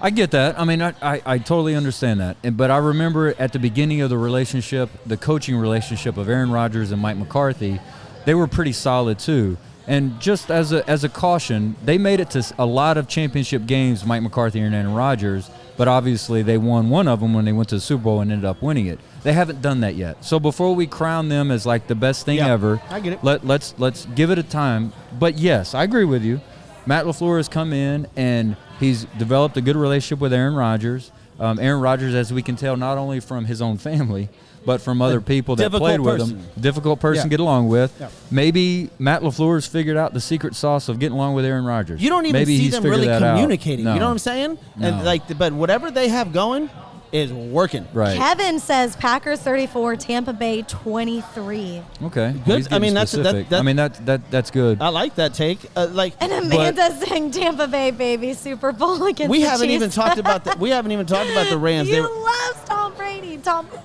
I get that. I mean, I totally understand that. But I remember at the beginning of the relationship, the coaching relationship of Aaron Rodgers and Mike McCarthy, they were pretty solid too. And just as a caution, they made it to a lot of championship games, Mike McCarthy and Aaron Rodgers, but obviously they won one of them when they went to the Super Bowl and ended up winning it. They haven't done that yet. So before we crown them as like the best thing ever, I get it. Let's give it a time. But yes, I agree with you. Matt LaFleur has come in and he's developed a good relationship with Aaron Rodgers. Aaron Rodgers, as we can tell, not only from his own family, but from other people that played with him. Difficult person to get along with. Yeah. Maybe Matt LaFleur's figured out the secret sauce of getting along with Aaron Rodgers. You don't even see them really communicating. No. You know what I'm saying? No. And but whatever they have going is working. Right. Kevin says Packers 34, Tampa Bay 23. Okay. Good. Well, that's good. I like that take. And Amanda saying Tampa Bay baby Super Bowl against we the haven't Chiefs. even talked about we haven't even talked about the Rams. You love Tom Brady. Tom Brady.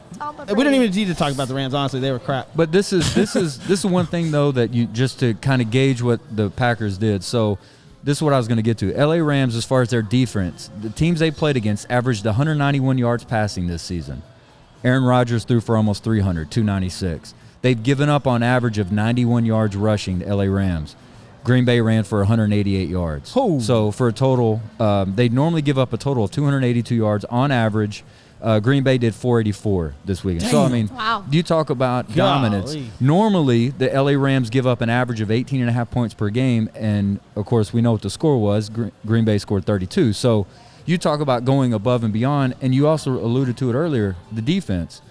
We don't even need to talk about the Rams. Honestly, they were crap. But this is one thing though that you just to kind of gauge what the Packers did. So this is what I was going to get to. LA Rams, as far as their defense, the teams they played against averaged 191 yards passing this season. Aaron Rodgers threw for almost 300, 296. They've given up on average of 91 yards rushing, the LA Rams. Green Bay ran for 188 yards. Oh. So for a total, they normally give up a total of 282 yards on average. Green Bay did 484 this weekend. Damn. So, I mean, Wow. you talk about dominance. Golly. Normally, the LA Rams give up an average of 18.5 points per game, and, of course, we know what the score was. Green Bay scored 32. So you talk about going above and beyond, and you also alluded to it earlier, the defense.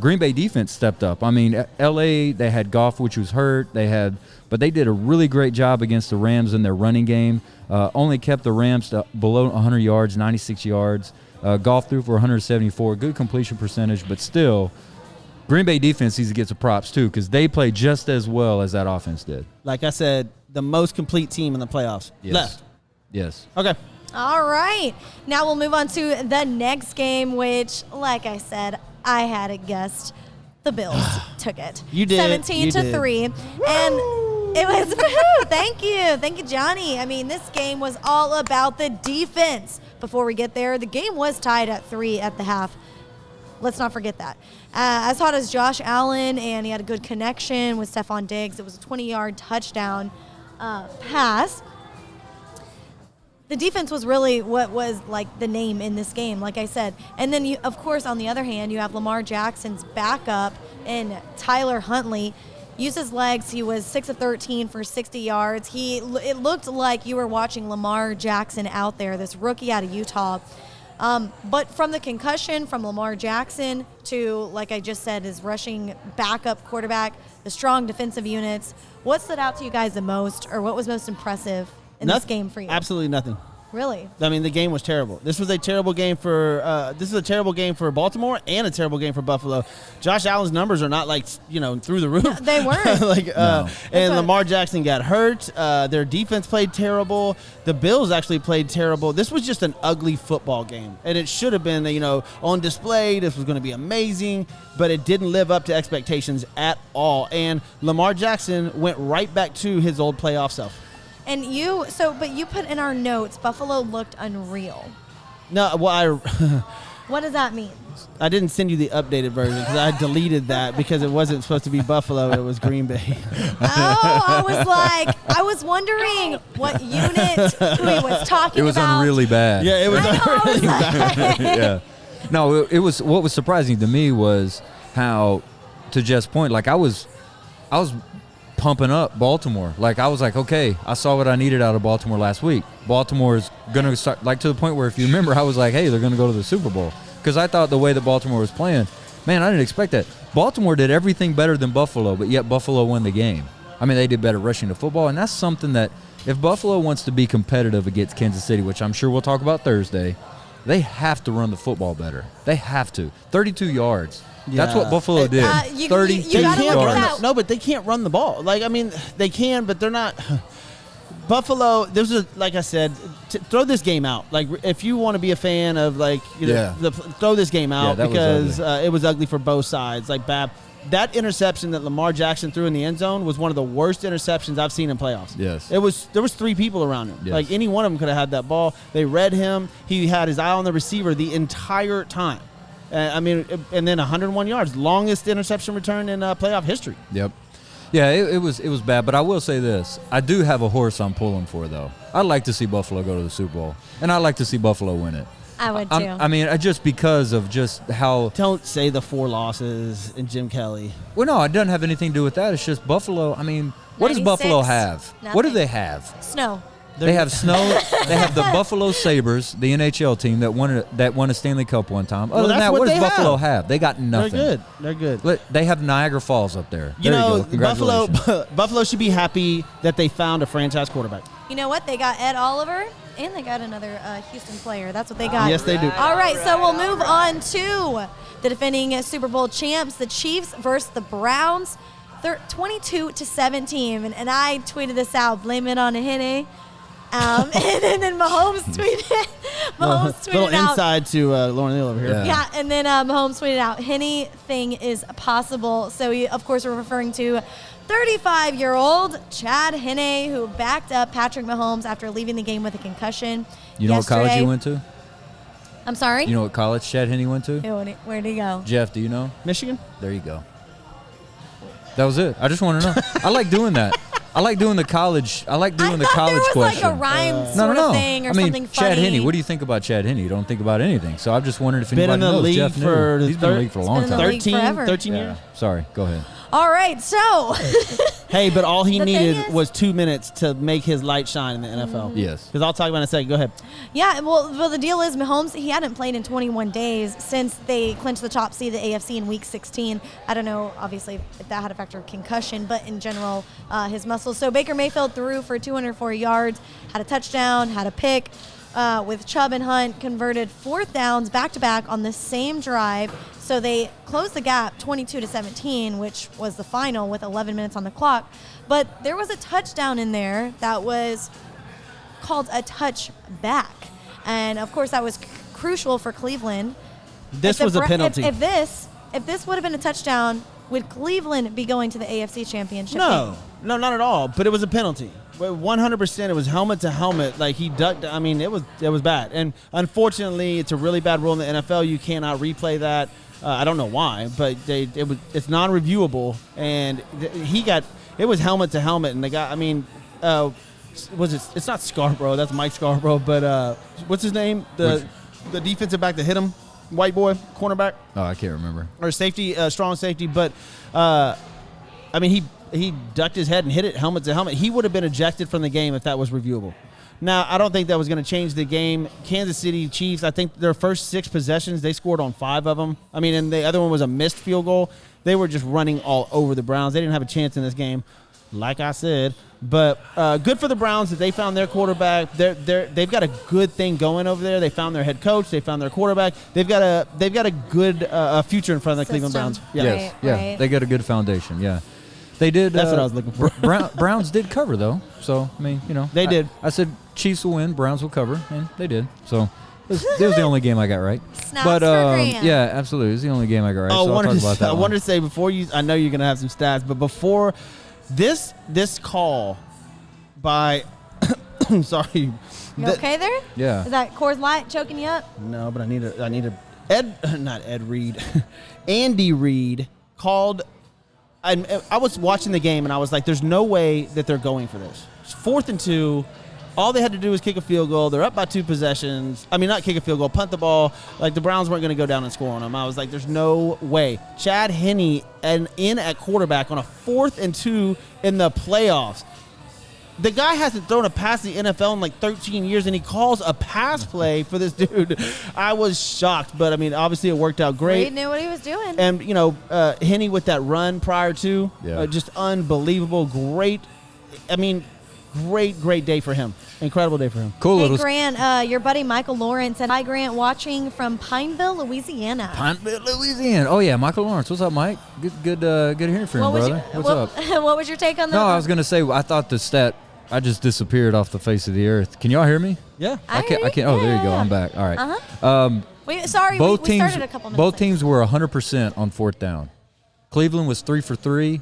Green Bay defense stepped up. I mean, LA, they had Goff, which was hurt. But they did a really great job against the Rams in their running game. Only kept the Rams to below 100 yards, 96 yards. Goff threw for 174, good completion percentage, but still, Green Bay defense needs to get some props too because they played just as well as that offense did. Like I said, the most complete team in the playoffs. Yes. Left. Yes. Okay. All right. Now we'll move on to the next game, which, like I said, I had it guessed. The Bills took it. You did. 17-3. And it was, woohoo, thank you, Johnny. I mean, this game was all about the defense. Before we get there, the game was tied at 3 at the half. Let's not forget that. As hot as Josh Allen, and he had a good connection with Stephon Diggs. It was a 20-yard touchdown pass. The defense was really what was like the name in this game, like I said. And then, you, of course, on the other hand, you have Lamar Jackson's backup in Tyler Huntley. Used his legs. He was 6 of 13 for 60 yards. It looked like you were watching Lamar Jackson out there, this rookie out of Utah. But from the concussion from Lamar Jackson to, like I just said, his rushing backup quarterback, the strong defensive units, what stood out to you guys the most, or what was most impressive in this game for you? Absolutely nothing. Really? I mean, the game was terrible. This was a terrible game for Baltimore and a terrible game for Buffalo. Josh Allen's numbers are not like, through the roof. No, they weren't. And Lamar Jackson got hurt. Their defense played terrible. The Bills actually played terrible. This was just an ugly football game, and it should have been, on display. This was going to be amazing, but it didn't live up to expectations at all. And Lamar Jackson went right back to his old playoff self. And but you put in our notes, Buffalo looked unreal. No, well, What does that mean? I didn't send you the updated version because I deleted that because it wasn't supposed to be Buffalo. It was Green Bay. Oh, I was wondering what unit, who he was talking about. It was really bad. Yeah, it was really bad. Yeah. No, it was. What was surprising to me was how, to Jeff's point, like I was pumping up Baltimore. Like I was like, okay, I saw what I needed out of Baltimore last week. Baltimore is going to start, like to the point where if you remember, I was like, hey, they're going to go to the Super Bowl. Because I thought the way that Baltimore was playing, man, I didn't expect that. Baltimore did everything better than Buffalo, but yet Buffalo won the game. I mean, they did better rushing the football, and that's something that if Buffalo wants to be competitive against Kansas City, which I'm sure we'll talk about Thursday, they have to run the football better. They have to. 32 yards. That's what Buffalo did. 32 you gotta look at yards. that. No, but they can't run the ball. Like, I mean, they can, but they're not. Buffalo, like I said, throw this game out. Like, if you want to be a fan of, throw this game out because it was ugly for both sides. Like, bad. That interception that Lamar Jackson threw in the end zone was one of the worst interceptions I've seen in playoffs. Yes. There was 3 people around him. Yes. Like, any one of them could have had that ball. They read him. He had his eye on the receiver the entire time. And then 101 yards, longest interception return in playoff history. Yep. Yeah, it was bad, but I will say this. I do have a horse I'm pulling for, though. I'd like to see Buffalo go to the Super Bowl, and I'd like to see Buffalo win it. I would too. I mean, just because of just how... Don't say the 4 losses and Jim Kelly. Well, no, it doesn't have anything to do with that. It's just Buffalo. I mean, what does 96. Buffalo have? Nothing. What do they have? Snow. They have snow. They have the Buffalo Sabres, the NHL team that won a Stanley Cup one time. Other than that's that, what what does they Buffalo have? They got nothing. They're good. Look, they have Niagara Falls up there. There you go. Congratulations. Buffalo should be happy that they found a franchise quarterback. You know what? They got Ed Oliver, and they got another Houston player. That's what they got. Yes, they do. All right, so we'll move on to the defending Super Bowl champs, the Chiefs versus the Browns. They're 22-17, and I tweeted this out. Blame it on a Henne. And then Mahomes tweeted. Little out. inside to Lauren Leal over here. Yeah, and then Mahomes tweeted out, anything is possible. So, of course, we're referring to 35-year-old Chad Henne, who backed up Patrick Mahomes after leaving the game with a concussion. You know what college he went to? I'm sorry? You know what college Chad Henne went to? Where'd he go? Jeff, do you know? Michigan? There you go. That was it. I just want to know. I like doing that. I like doing the college. I like doing the college there was question. Like a rhyme sort of thing or something Chad funny. Henne. What do you think about Chad Henne? You don't think about anything. So I've just wondered if Been anybody in the knows. league Jeff for knew. He's been in the league for a long been in the time. league forever. 13 Yeah. years? Sorry. Go ahead. All right, so Hey, but all he The thing needed is- was 2 minutes to make his light shine in the NFL. Yes. Because I'll talk about it in a second. Go ahead. yeah, well, the deal is Mahomes, he hadn't played in 21 days since they clinched the top seed of the AFC in Week 16. I don't know, obviously, if that had a factor of concussion, but in general, his muscles. So Baker Mayfield threw for 204 yards, had a touchdown, had a pick. with Chubb and Hunt converted 4th downs back-to-back on the same drive. So they closed the gap 22-17, which was the final with 11 minutes on the clock. But there was a touchdown in there that was called a touchback. And, of course, that was crucial for Cleveland. This was a penalty. If this would have been a touchdown, would Cleveland be going to the AFC Championship game? No, not at all. But it was a penalty. 100%. It was helmet to helmet. Like, he ducked. I mean, it was bad. And unfortunately, it's a really bad rule in the NFL. You cannot replay that. I don't know why, but it's non-reviewable. And it was helmet to helmet. And the guy, I mean, it's not Scarborough. That's Mike Scarborough. But what's his name? The defensive back that hit him, white boy, cornerback. Oh, I can't remember. Or safety, strong safety. But I mean, he ducked his head and hit it helmet to helmet. He would have been ejected from the game if that was reviewable. Now, I don't think that was going to change the game. Kansas City Chiefs, I think their first 6 possessions, they scored on 5 of them. I mean, and the other one was a missed field goal. They were just running all over the Browns. They didn't have a chance in this game, like I said. But good for the Browns that they found their quarterback. They've got a good thing going over there. They found their head coach. They found their quarterback. They've got a good future in front of the Cleveland Browns. Yeah. Yes, yeah, they got a good foundation. Yeah, they did. That's what I was looking for. Browns did cover though, so I mean, they did. I said Chiefs will win, Browns will cover, and they did. So it was the only game I got right. Snaps for Grant. Yeah, absolutely, it was the only game I got right. Oh, so I'll talk about that. I wanted to say before I know you're gonna have some stats, but before this call by, sorry. You okay there? Yeah. Is that Coors Light choking you up? No, but I need a not Ed Reed, Andy Reid called. I was watching the game and I was like, "There's no way that they're going for this. It's 4th and 2. All they had to do was kick a field goal. They're up by 2 possessions. I mean, not kick a field goal, punt the ball. Like the Browns weren't going to go down and score on them. I was like, "There's no way." Chad Henne in at quarterback on a 4th and 2 in the playoffs. The guy hasn't thrown a pass in the NFL in like 13 years, and he calls a pass play for this dude. I was shocked, but, I mean, obviously it worked out great. Reid knew what he was doing. And, Henne with that run prior to, just unbelievable. Great, I mean, great day for him. Good day for him. Cool. Hey, little Grant, your buddy Michael Lawrence said, "Hi, Grant, watching from Pineville, Louisiana." Pineville, Louisiana. Oh yeah, Michael Lawrence. What's up, Mike? Good hearing from you, brother. What's up? What was your take on that? No, I was gonna say I thought the stat. I just disappeared off the face of the earth. Can y'all hear me? Yeah. I can't. Oh, there you go. I'm back. All right. We started a couple minutes Both late. teams were 100% on 4th down. Cleveland was 3 for 3.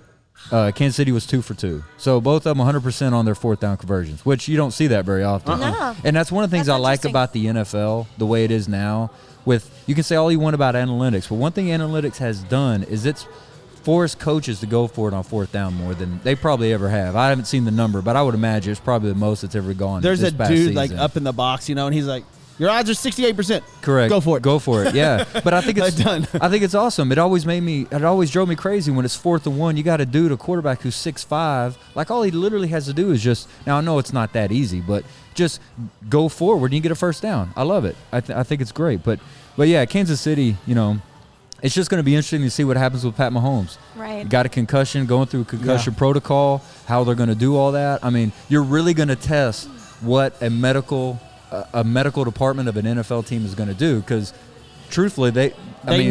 Kansas City was 2 for 2. So both of them 100% on their 4th down conversions, which you don't see that very often. No. And that's one of the things That's I like interesting. about the NFL, the way it is now. You can say all you want about analytics, but one thing analytics has done is it's forced coaches to go for it on 4th down more than they probably ever have. I haven't seen the number, but I would imagine it's probably the most that's ever gone. There's this a past dude season. like up in the box, and he's like, "Your odds are 68%. Correct. Go for it. Go for it. Yeah. But I think it's Done. I think it's awesome. It always drove me crazy when it's 4th and 1. You got a dude, a quarterback who's 6'5". Like all he literally has to do is just. Now I know it's not that easy, but just go forward and you get a 1st down. I love it. I think it's great. But yeah, Kansas City. It's just going to be interesting to see what happens with Pat Mahomes. Right. Got a concussion, going through a concussion protocol, how they're going to do all that. I mean, you're really going to test what a medical department of an NFL team is going to do because, truthfully, they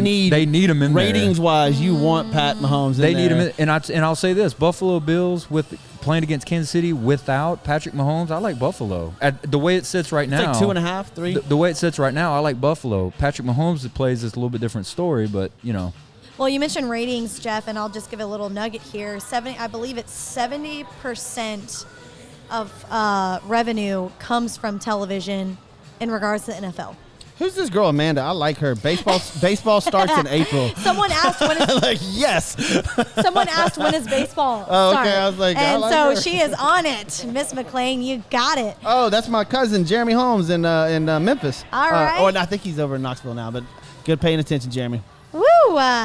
need him in ratings-wise, you want Pat Mahomes in They there. need him in, and I'll say this, Buffalo Bills playing against Kansas City without Patrick Mahomes, I like Buffalo. The way it sits right now. It's like 2.5, 3. The way it sits right now, I like Buffalo. Patrick Mahomes plays this a little bit different story, but, Well, you mentioned ratings, Jeff, and I'll just give a little nugget here. I believe it's 70% of revenue comes from television in regards to the NFL. Who's this girl, Amanda? I like her. Baseball starts in April. Someone asked when is Like, yes. someone asked when is baseball Oh, start. okay. I was like, I and like so her. she is on it, Miss McClain. You got it. Oh, that's my cousin, Jeremy Holmes in Memphis. All right. Or I think he's over in Knoxville now, but good paying attention, Jeremy. Woo!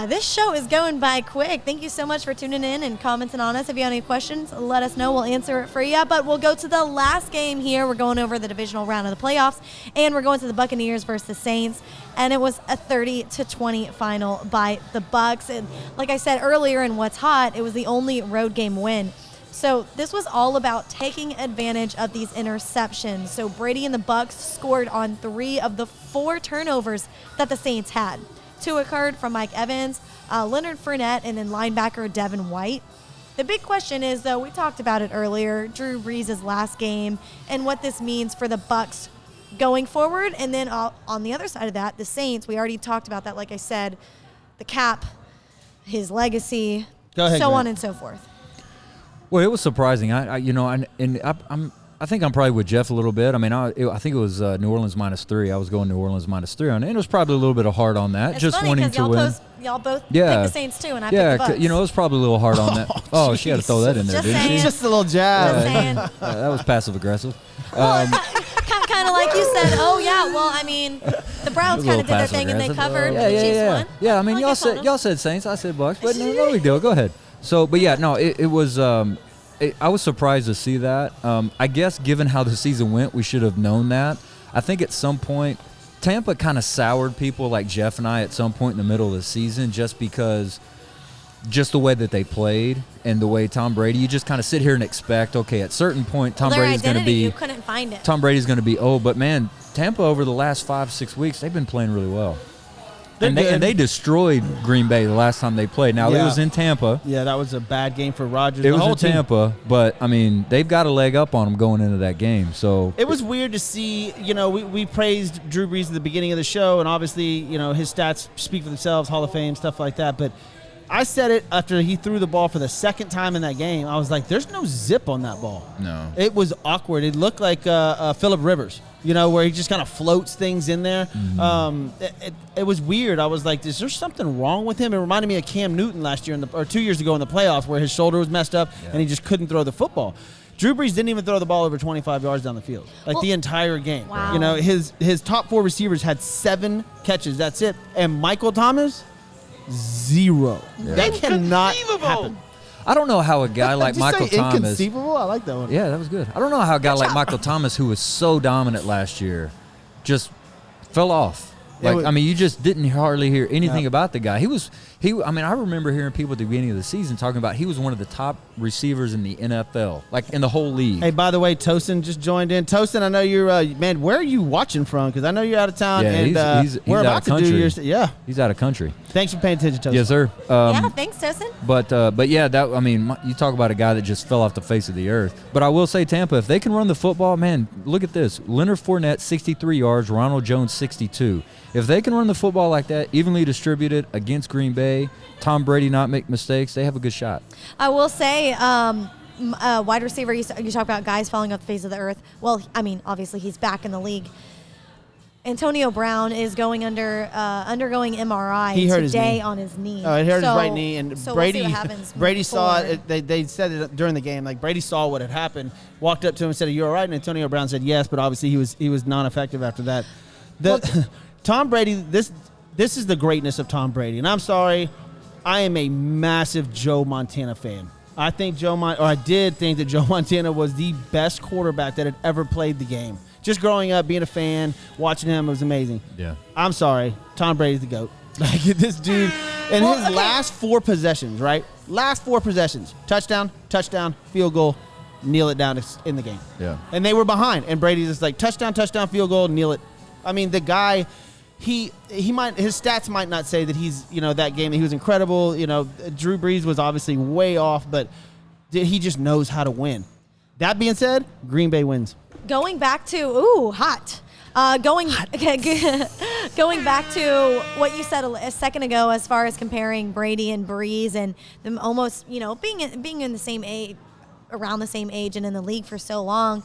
This show is going by quick. Thank you so much for tuning in and commenting on us. If you have any questions, let us know. We'll answer it for you. But we'll go to the last game here. We're going over the divisional round of the playoffs, and we're going to the Buccaneers versus the Saints. And it was a 30-20 final by the Bucs. And like I said earlier in What's Hot, it was the only road game win. So this was all about taking advantage of these interceptions. So Brady and the Bucs scored on 3 of the 4 turnovers that the Saints had. 2 occurred from Mike Evans, Leonard Fournette, and then linebacker Devin White. The big question is, though, we talked about it earlier, Drew Brees' last game and what this means for the Bucs going forward. And then on the other side of that, the Saints, we already talked about that, like I said, the cap, his legacy, Go ahead, so Grant. on and so forth. Well, it was surprising. I think I'm probably with Jeff a little bit. I mean, I think it was New Orleans -3. I was going New Orleans -3 on it. And it was probably a little bit of hard on that, It's just funny wanting 'cause to win. y'all both Yeah. picked the Saints too, and I Yeah, picked the Bucs. it was probably a little hard on that. Oh, she had to throw that in there, Just didn't saying. she? Just a little jab. Just saying. That was passive aggressive. Well, kind of like you said. Oh yeah. Well, I mean, the Browns A little kind of did their thing and they passive-aggressive. covered. Yeah, and the yeah, Chiefs yeah. won. Yeah, I mean, Like I told 'em. y'all said Saints, I said Bucks, but no big deal. Go ahead. So, but yeah, no, it was. I was surprised to see that. I guess given how the season went, we should have known that. I think at some point, Tampa kind of soured people like Jeff and I at some point in the middle of the season, just because. Just the way that they played and the way Tom Brady, you just kind of sit here and expect, okay, at a certain point, Tom Their Brady's going to identity, be you couldn't find it. Tom Brady's going to be old, but man, Tampa over the last 5-6 weeks, they've been playing really well. And they destroyed Green Bay the last time they played. Now, it Yeah. was in Tampa. Yeah, that was a bad game for Rodgers. It The was whole in team. Tampa, but, I mean, they've got a leg up on them going into that game. So It was weird to see, we praised Drew Brees at the beginning of the show, and obviously, his stats speak for themselves, Hall of Fame, stuff like that. But I said it after he threw the ball for the second time in that game. I was like, there's no zip on that ball. No. It was awkward. It looked like Phillip Rivers, where he just kind of floats things in there. It was weird. I was like, is there something wrong with him? It reminded me of Cam Newton last year, or 2 years ago in the playoffs, where his shoulder was messed up and he just couldn't throw the football. Drew Brees didn't even throw the ball over 25 yards down the field, the entire game. Wow. His top 4 receivers had 7 catches. That's it. And Michael Thomas, 0. That cannot happen. I don't know how a guy like Did you Michael say Thomas. inconceivable? I like that one. Yeah, that was good. I don't know how a guy like Michael Thomas, who was so dominant last year, just fell off. You just didn't hardly hear anything about the guy. I remember hearing people at the beginning of the season talking about he was one of the top receivers in the NFL, like in the whole league. Hey, by the way, Tosin just joined in. Tosin, I know you're, man, where are you watching from? Because I know you're out of town. Yeah, and he's we're out about of to country. do your. Yeah. He's out of country. Thanks for paying attention, Tosin. Yes, sir. Yeah, thanks, Tosin. But yeah, you talk about a guy that just fell off the face of the earth. But I will say, Tampa, if they can run the football, man, look at this: Leonard Fournette 63 yards, Ronald Jones 62. If they can run the football like that, evenly distributed against Green Bay, Tom Brady not make mistakes, they have a good shot. I will say, wide receiver, you talk about guys falling off the face of the earth. Well, I mean, obviously he's back in the league. Antonio Brown is undergoing MRI He hurt his today knee. on his knee. Oh, it hurt his right knee, and so Brady. we'll see what happens Brady saw forward. it. They said it during the game. Like Brady saw what had happened, walked up to him and said, "Are you all right?" And Antonio Brown said yes, but obviously he was non-effective after that. Tom Brady. This is the greatness of Tom Brady, and I'm sorry, I am a massive Joe Montana fan. I did think that Joe Montana was the best quarterback that had ever played the game. Just growing up, being a fan, watching him, it was amazing. Yeah. I'm sorry. Tom Brady's the GOAT. Like, this dude, in his last 4 possessions, right? Last 4 possessions. Touchdown, field goal, kneel it down in the game. Yeah. And they were behind. And Brady's just like, touchdown, field goal, kneel it. I mean, the guy, his stats might not say that he's, that game, that he was incredible. Drew Brees was obviously way off, but he just knows how to win. That being said, Green Bay wins. Going back to hot. Going back to what you said a second ago, as far as comparing Brady and Brees and them almost, being in the same age, around the same age, and in the league for so long.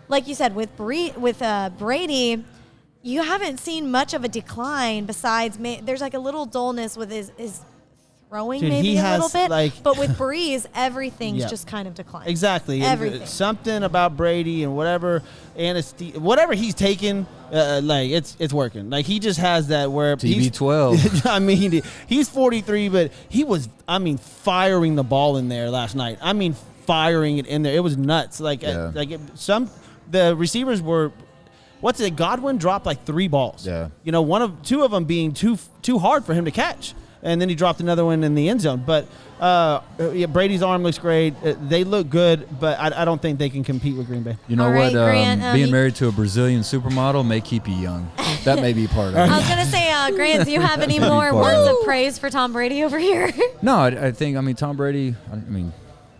Like you said, with Brady, you haven't seen much of a decline. Besides, there's like a little dullness with his throwing, Dude, maybe he a has, little bit. like- But with Brees, everything's Yeah. just kind of declined. Exactly. And Everything. something about Brady and whatever he's taking, it's working. Like, he just has that where TB12. I mean, he's 43, but he was, firing the ball in there last night. Firing it in there. It was nuts. The receivers were. Godwin dropped like 3 balls. Yeah. 2 of them being too hard for him to catch. and then he dropped another one in the end zone. But Brady's arm looks great. They look good, but I don't think they can compete with Green Bay. You know All right, what? Grant, Being married to a Brazilian supermodel may keep you young. That may be part of it. I was gonna say, Grant, do you have any more words of praise for Tom Brady over here? No, I think Tom Brady.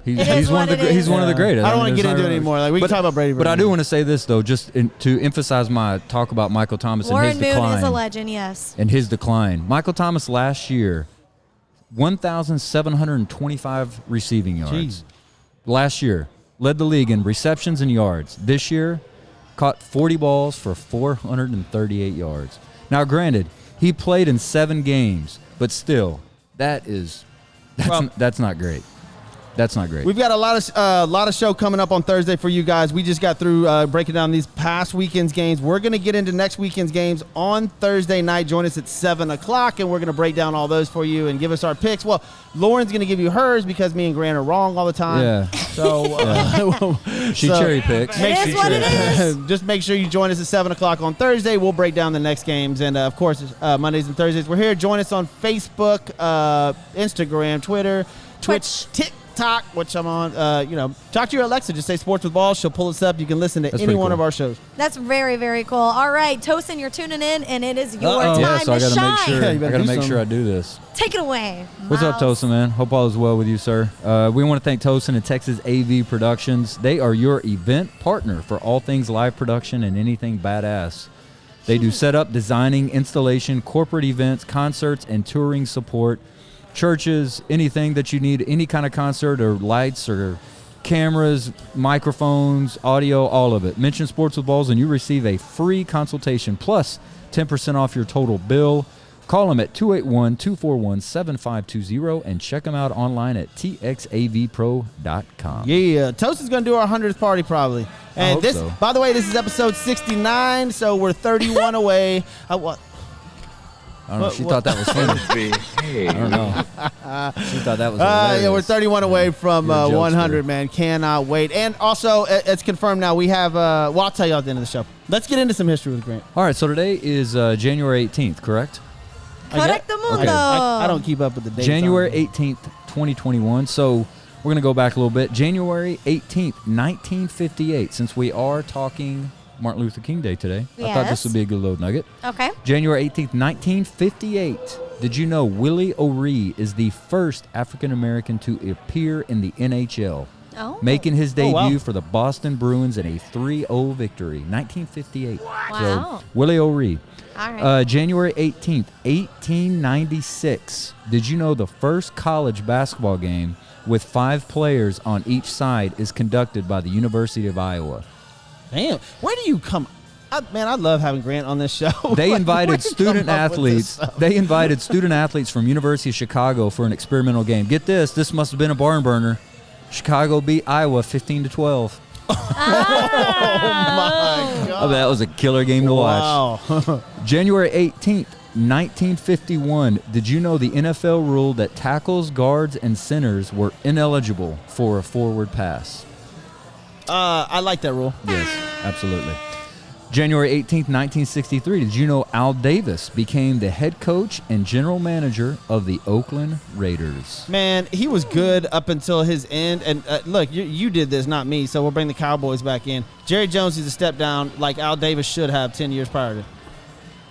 It is He's what one of the it is. he's one of the greatest. I don't want to there's get into not it really- anymore. Like we can talk about Brady. But I do want to say this though, just to emphasize my talk about Michael Thomas and Warren his Moon decline. is a legend, yes. And his decline. Michael Thomas last year, 1,725 receiving yards. Jeez. Last year, led the league in receptions and yards. This year, caught 40 balls for 438 yards. Now, granted, he played in 7 games, but still, that's not great. That's not great. We've got a lot of show coming up on Thursday for you guys. We just got through breaking down these past weekend's games. We're going to get into next weekend's games on Thursday night. Join us at 7 o'clock, and we're going to break down all those for you and give us our picks. Well, Lauren's going to give you hers because me and Grant are wrong all the time. Yeah. So She cherry picks. It is what it is. Just make sure you join us at 7 o'clock on Thursday. We'll break down the next games. And, of course, Mondays and Thursdays, we're here. Join us on Facebook, Instagram, Twitter, Twitch, TikTok, which I'm on. Talk to your Alexa. Just say Sports with Balls. She'll pull us up. You can listen to That's any pretty one cool. of our shows. That's very, very cool. All right, Tosin, you're tuning in, and it is your Uh-oh. time Yeah, so I to got to shine. make sure. Yeah, I you better got to do make sure I something. do this. Take it away. What's up, Miles. Tosin, man? Hope all is well with you, sir. We want to thank Tosin and Texas AV Productions. They are your event partner for all things live production and anything badass. They do setup, designing, installation, corporate events, concerts, and touring support. Churches, anything that you need, any kind of concert or lights or cameras, microphones, audio, all of it. Mention Sports with Balls and you receive a free consultation plus 10% off your total bill. Call them at 281-241-7520 and check them out online at txavpro.com. Yeah, Toast is going to do our 100th party probably. And hope this, so. by the way, this is episode 69, so we're 31 away. I don't know. She thought that was funny. I don't know. She thought that was hilarious. Yeah, we're 31 away from You're a jokester. 100, man. Cannot wait. And also, it's confirmed now. We have, well, I'll tell you at the end of the show. Let's get into some history with Grant. All right, so today is January 18th, correct? Correcto mundo. Okay. I don't keep up with the dates. January on it. 18th, 2021. So we're going to go back a little bit. January 18th, 1958, since we are talking Martin Luther King Day today. I thought this Yes. would be a good little nugget. Okay. January 18th, 1958. Did you know Willie O'Ree is the first African-American to appear in the NHL? Oh. Making his Oh, wow. debut for the Boston Bruins in a 3-0 victory, 1958. Wow. So, Willie O'Ree. All right. January 18th, 1896. Did you know the first college basketball game with 5 players on each side is conducted by the University of Iowa? Damn. Where do you come? Man, I love having Grant on this show. They Like, invited where'd you student come up with this athletes. stuff? They invited student athletes from University of Chicago for an experimental game. Get this. This must have been a barn burner. Chicago beat Iowa 15-12. My I bet that was a killer game to watch. Wow. January 18th, 1951. Did you know the NFL ruled that tackles, guards, and centers were ineligible for a forward pass? I like that rule. Yes, absolutely. January 18th, 1963. Did you know Al Davis became the head coach and general manager of the Oakland Raiders? Man, he was good up until his end. And look, you did this, not me, so we'll bring the Cowboys back in. Jerry Jones is a step down like Al Davis should have 10 years prior to.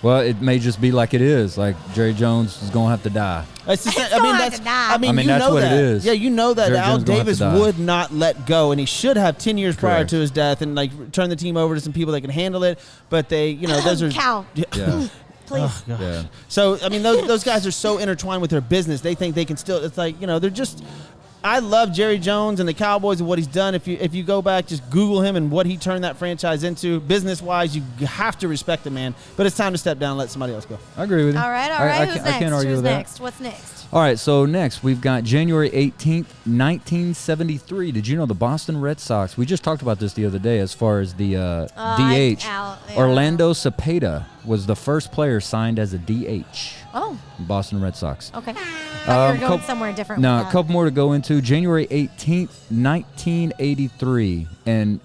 Well, it may just be like it is. Like Jerry Jones is going to have to die. It's the same- It's gonna have to die. I mean, you that's know what it that. is. Yeah, you know that Jerry Al Jones gonna have to Davis die. would not let go, and he should have 10 years prior Correct. to his death, and like turn the team over to some people that can handle it. But they, those are Cow. Yeah. Please. Yeah. So I mean, those guys are so intertwined with their business. They think they can still. It's like they're just. I love Jerry Jones and the Cowboys and what he's done. If you go back, just Google him and what he turned that franchise into. Business wise, you have to respect the man. But it's time to step down and let somebody else go. I agree with you. All right. I Who's can't- I next? can't argue Who's with that. next? What's next? All right, so next we've got January 18th, 1973. Did you know the Boston Red Sox, we just talked about this the other day as far as the DH. yeah. Orlando Cepeda was the first player signed as a DH. Oh, Boston Red Sox. okay. Thought you were going coup- somewhere different. No, with a that. couple more to go into. January 18th, 1983. And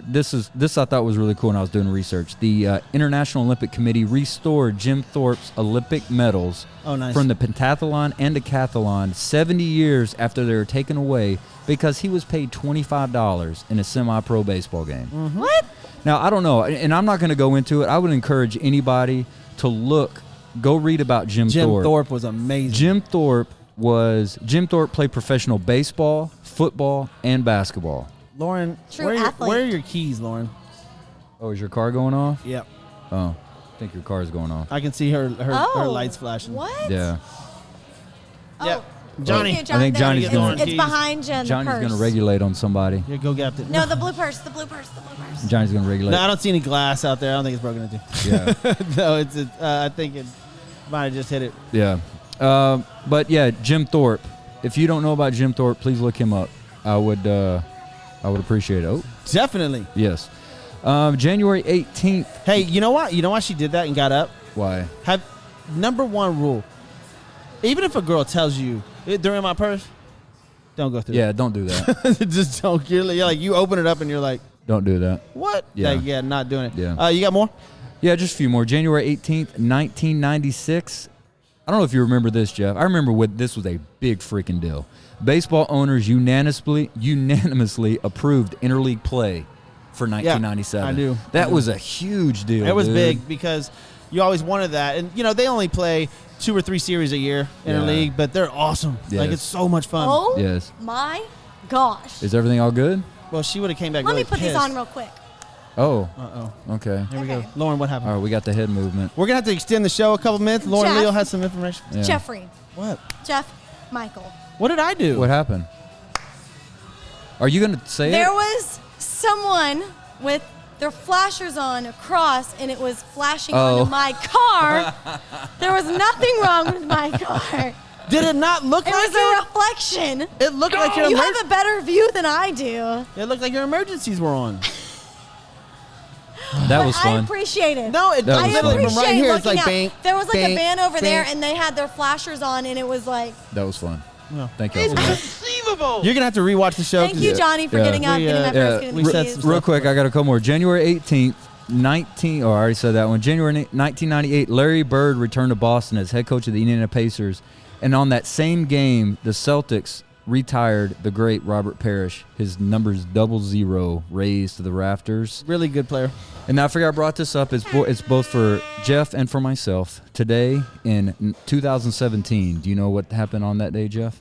This I thought was really cool when I was doing research. The International Olympic Committee restored Jim Thorpe's Olympic medals from the pentathlon and decathlon 70 years after they were taken away because he was paid $25 in a semi-pro baseball game. Mm-hmm. What? Now, I don't know, and I'm not going to go into it. I would encourage anybody to go read about Jim Thorpe. Jim Thorpe was amazing. Jim Thorpe played professional baseball, football, and basketball. Lauren, True where athlete. are your keys, Lauren? Oh, is your car going off? Yep. Oh, I think your car is going off. I can see her Oh. lights flashing. What? Yeah. Oh. Yep. Johnny. Thank you, I think There. Johnny's going. It's behind you in the Johnny's purse. going to regulate on somebody. Yeah, go get it. No, the blue purse. The blue purse. The blue purse. Johnny's going to regulate. No, I don't see any glass out there. I don't think it's broken into. Yeah. No, it's. I think it might have just hit it. Yeah. But yeah, Jim Thorpe. If you don't know about Jim Thorpe, please look him up. I would appreciate it. Oh, Definitely. yes. January 18th. Hey, you know what? You know why she did that and got up? Why? Have number one rule. Even if a girl tells you they're in my purse, don't go through. Yeah, don't do that. It. Just don't. You're like you open it up and you're like, Don't do that. what? Yeah. Like, yeah, not doing it. Yeah. You got more? Yeah, just a few more. January 18th, 1996. I don't know if you remember this, Jeff. I remember this was a big freaking deal. Baseball owners unanimously approved interleague play for 1997. I do. That was a huge deal. It was dude. big because you always wanted that, and they only play 2 or 3 series a year in a Yeah. league, but they're awesome. Like Yes. it's so much fun. Oh Yes. my gosh. Is everything all good? Well, she would have came back. Let really me put pissed. these on real quick. Oh, Uh-oh. okay. Here we Okay. go. Lauren, what happened? All right, we got the head movement. We're gonna have to extend the show a couple minutes. Lauren Jeff. Leal has some information. Yeah. Jeffrey. What? Jeff. Michael. What did I do? What happened? Are you going to say There it? was someone with their flashers on across, and it was flashing Oh. onto my car. There was nothing wrong with my car. Did it not look It like was a reflection. It looked like your You have a better view than I do. It looked like your emergencies were on. That was I fun. appreciate it. No, it That I was literally fun. from appreciate right here. It's looking like out. bang. There was like bang, a van over there, bang. and they had their flashers on, and it was like, That was fun. No. Thank you all so much. You're gonna have to rewatch the show. thank you, Johnny, for Yeah. getting up, We, getting my yeah, first, getting we the said keys. some Real quick, I got a couple more. January 18th, I already said that one. January 1998, Larry Bird returned to Boston as head coach of the Indiana Pacers. And on that same game, the Celtics retired the great Robert Parrish. His number's 00 raised to the rafters. Really good player. And I forgot I brought this up. It's both for Jeff and for myself. Today in 2017, do you know what happened on that day, Jeff?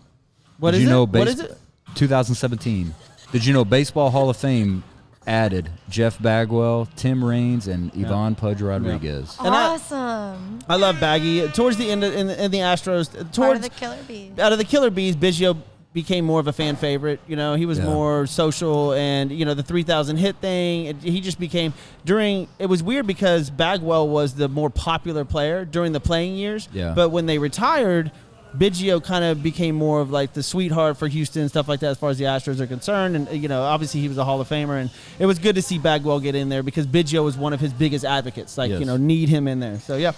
What Did is you it? know What is it? 2017. Did you know Baseball Hall of Fame added Jeff Bagwell, Tim Raines, and Ivan Pudge Rodriguez? And Awesome. I love Baggy. Towards the end in the Astros, Part of towards the Killer Bees. out of the Killer Bees, Biggio became more of a fan favorite. He was Yeah. more social, and the 3,000 hit thing. He just became it was weird because Bagwell was the more popular player during the playing years. Yeah. But when they retired, Biggio kind of became more of like the sweetheart for Houston, stuff like that, as far as the Astros are concerned. And obviously he was a Hall of Famer, and it was good to see Bagwell get in there because Biggio was one of his biggest advocates. Like Yes. need him in there. So yeah.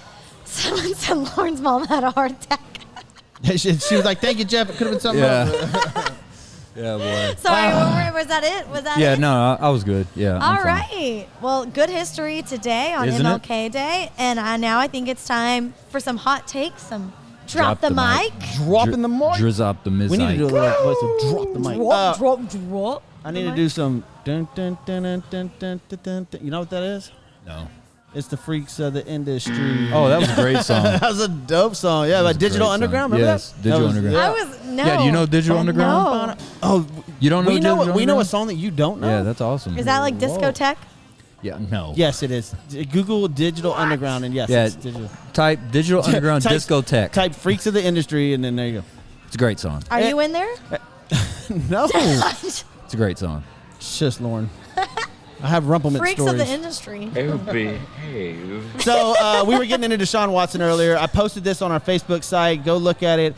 Someone said Lauren's mom had a heart attack. she was like, "Thank you, Jeff. It could have been something Yeah. else." Yeah, boy. Sorry, was that it? Was that Yeah, it? no, I was good. Yeah. I'm All fine. right. Well, good history today on Isn't it? MLK Day. And now I think it's time for some hot takes, some drop the mic. Dropping the mic. Drizzop the We need to do a little voice of drop the mic. Drop. I need to do some dun dun dun dun dun dun dun dun. You know what that is? No. It's the Freaks of the Industry. Oh, that was a great song. That was a dope song. Yeah, by a Digital great song. Underground. Remember Yes, that? Digital That was- Underground. I yeah. was, no. Yeah, do you know Digital Underground? No. Oh, You don't know we know Digital we know a Underground? song that you don't know. Yeah, that's awesome. Is that like discotheque? Yeah, no. Yes, it is. Google Digital Underground, and yes, Yeah. it's digital. Type Digital Underground Type- Discotheque. Type Freaks of the Industry, and then there you It's a great song. Are you in there? go. No, It's a great song. shush, Lauren. I have Rumpleman Freaks stories. of the industry. Behave. So we were getting into Deshaun Watson earlier. I posted this on our Facebook site. Go look at it.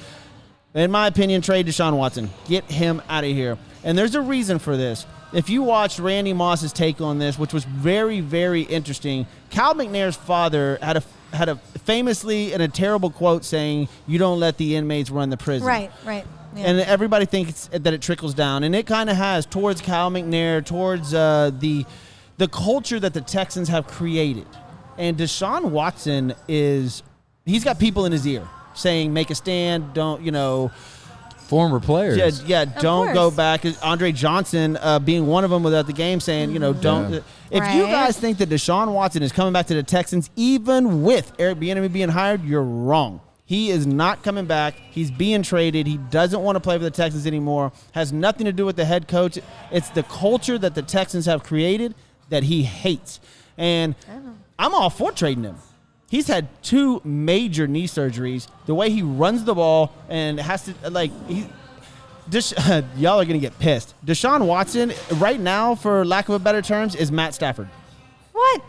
In my opinion, trade Deshaun Watson. Get him out of here. And there's a reason for this. If you watched Randy Moss's take on this, which was very, very interesting, Cal McNair's father had a famously and a terrible quote saying, "You don't let the inmates run the prison." Right, right. Yeah. And everybody thinks that it trickles down, and it kind of has towards Cal McNair, towards the culture that the Texans have created. And Deshaun Watson he's got people in his ear saying, make a stand, don't, Former players. Don't go back. Andre Johnson being one of them without the game saying, don't. Yeah. If you Right. guys think that Deshaun Watson is coming back to the Texans, even with Eric Bieniemy being hired, you're wrong. He is not coming back. He's being traded. He doesn't want to play for the Texans anymore. Has nothing to do with the head coach. It's the culture that the Texans have created that he hates. And I'm all for trading him. He's had 2 major knee surgeries. The way he runs the ball and has to, y'all are going to get pissed. Deshaun Watson, right now, for lack of a better terms, is Matt Stafford. What?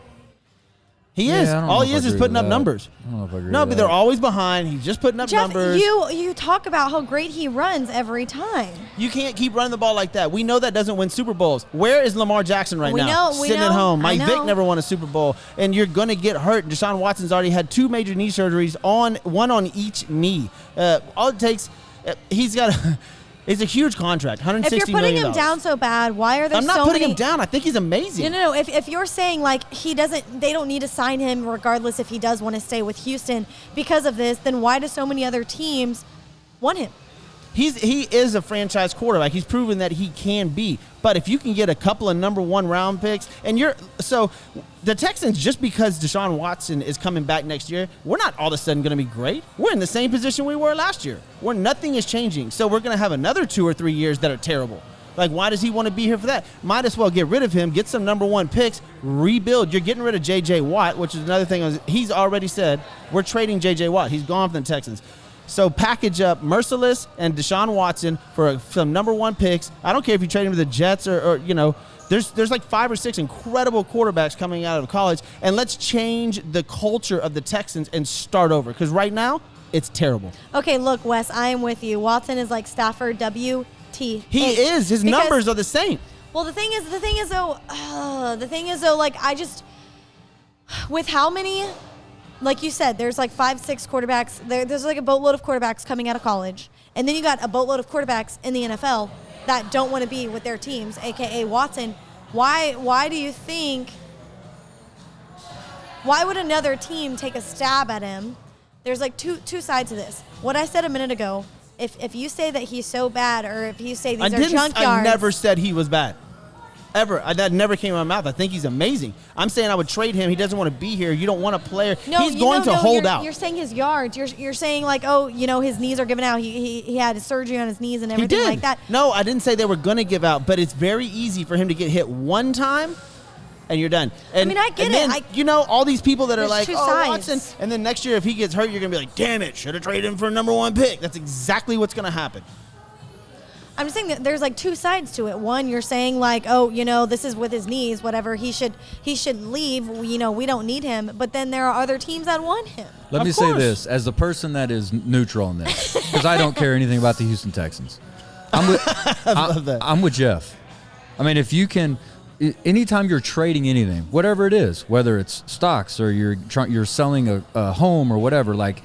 He Yeah, is. I don't know All if he I is agree putting with up that. numbers. I don't know if I agree No, with but that. they're always behind. He's just putting up Jeff, numbers. you talk about how great he runs every time. You can't keep running the ball like that. We know that doesn't win Super Bowls. Where is Lamar Jackson right We now? know, we Sitting at know. home. I Mike Vick know. never won a Super Bowl, and you're going to get hurt. Deshaun Watson's already had 2 major knee surgeries, one on each knee. All it takes, he's got it's a huge contract, $160 million. If you're putting him down so bad, why are there I'm not so putting many? him down. I think he's amazing. No. If you're saying like they don't need to sign him regardless if he does want to stay with Houston because of this, then why do so many other teams want him? He is a franchise quarterback. He's proven that he can be. But if you can get a couple of number 1 round picks, and so the Texans, just because Deshaun Watson is coming back next year, we're not all of a sudden going to be great. We're in the same position we were last year, where nothing is changing. So we're going to have another 2 or 3 years that are terrible. Like, why does he want to be here for that? Might as well get rid of him, get some number 1 picks, rebuild. You're getting rid of J.J. Watt, which is another thing. He's already said, we're trading J.J. Watt. He's gone from the Texans. So package up Merciless and Deshaun Watson for some number 1 picks. I don't care if you trade him to the Jets or there's like 5 or 6 incredible quarterbacks coming out of college, and let's change the culture of the Texans and start over, because right now it's terrible. Okay, look, Wes, I am with you. Watson is like Stafford WT. He is. His numbers are the same. Well, the thing is though, like with how many, like you said, there's like 5-6 quarterbacks. There's like a boatload of quarterbacks coming out of college, and then you got a boatload of quarterbacks in the NFL that don't want to be with their teams, aka Watson. Why do you think? Why would another team take a stab at him? There's like two sides to this. What I said a minute ago. If you say that he's so bad, or if you say these are junkyards, I never said he was bad. Ever. That never came out of my mouth. I think he's amazing. I'm saying I would trade him. He doesn't want to be here. You don't want a player. He's going to hold out. You're saying his yards. You're saying like, his knees are giving out. He had his surgery on his knees and everything like that. No, I didn't say they were going to give out, but it's very easy for him to get hit one time and you're done. And, I get and it. then, all these people that are There's like, two oh, sides. Watson. And then next year if he gets hurt, you're going to be like, damn it, should have traded him for a number 1 pick. That's exactly what's going to happen. I'm just saying that there's like 2 sides to it. One, you're saying like, this is with his knees, whatever. He should leave. We don't need him. But then there are other teams that want him. Let Of me say course. this as the person that is neutral on this, because I don't care anything about the Houston Texans. I'm with Jeff. I mean, if you can, anytime you're trading anything, whatever it is, whether it's stocks or you're selling a home or whatever, like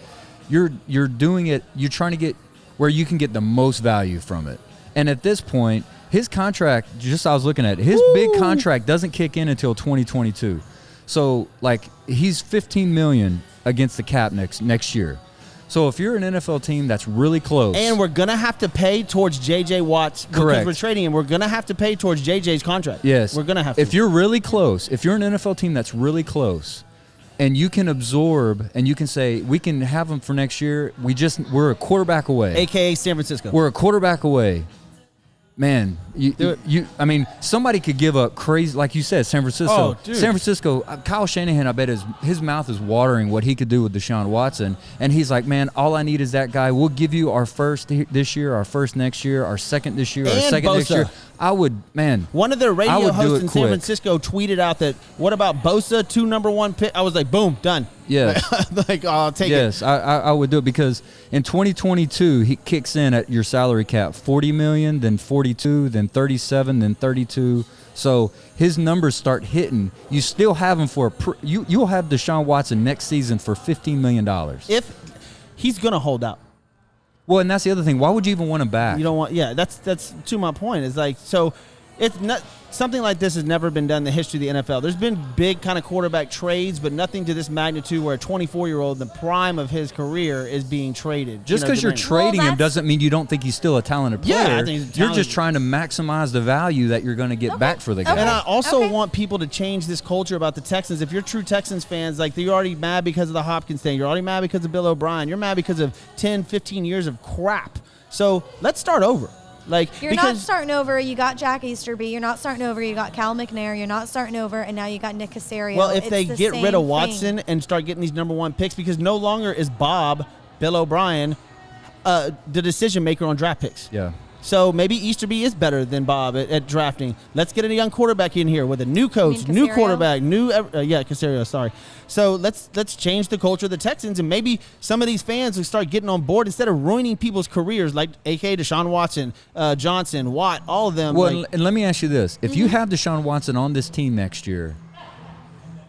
you're doing it, you're trying to get where you can get the most value from it. And at this point, his contract, I was looking at it, his big contract doesn't kick in until 2022. So like he's $15 million against the cap next year. So if you're an NFL team that's really close, And we're going to have to pay towards J.J. Watt's. Correct. Because we're trading him. We're going to have to pay towards J.J.'s contract. yes, We're going to have to. If you're really close, if you're an NFL team that's really close, and you can absorb and you can say we can have him for next year, we're a quarterback away. A.K.A. San Francisco. We're a quarterback away. Man, I mean, somebody could give up crazy, like you said, San Francisco. Oh, dude. San Francisco, Kyle Shanahan, I bet his mouth is watering what he could do with Deshaun Watson. And he's like, man, all I need is that guy. We'll give you our first this year, our first next year, our second this year, our And second next Bosa. year. I would, man. One of their I radio would do hosts it in San quick. Francisco tweeted out that, what about Bosa, 2 number 1 pick? I was like, boom, done. Yes. Like, I'll take it. Yes, I would do it because in 2022 he kicks in at your salary cap, 40 million, then 42, then 37, then 32. So his numbers start hitting. You still have him for you'll have Deshaun Watson next season for $15 million. If he's going to hold out. Well, and that's the other thing. Why would you even want him back? You don't want. Yeah, that's to my point. It's like so. It's not something like this has never been done in the history of the NFL. There's been big kind of quarterback trades, but nothing to this magnitude where a 24-year-old in the prime of his career is being traded. Just because you're trading him doesn't mean you don't think he's still a talented player. Yeah, I think he's You're just trying to maximize the value that you're going to get back for the guy. And I also want people to change this culture about the Texans. If you're true Texans fans, like you're already mad because of the Hopkins thing. You're already mad because of Bill O'Brien. You're mad because of 10, 15 years of crap. So let's start over. You're not starting over. You got Jack Easterby. You're not starting over. You got Cal McNair. You're not starting over, and now you got Nick Caserio. Well, if they get rid of Watson and start getting these number one picks, because no longer is Bill O'Brien, the decision maker on draft picks. Yeah. So maybe Easterby is better than Bob at drafting. Let's get a young quarterback in here with a new coach, new quarterback, Caserio. Sorry. So let's change the culture of the Texans, and maybe some of these fans will start getting on board instead of ruining people's careers, like A.K. Deshaun Watson, Johnson, Watt, all of them. Well, and let me ask you this: if you have Deshaun Watson on this team next year,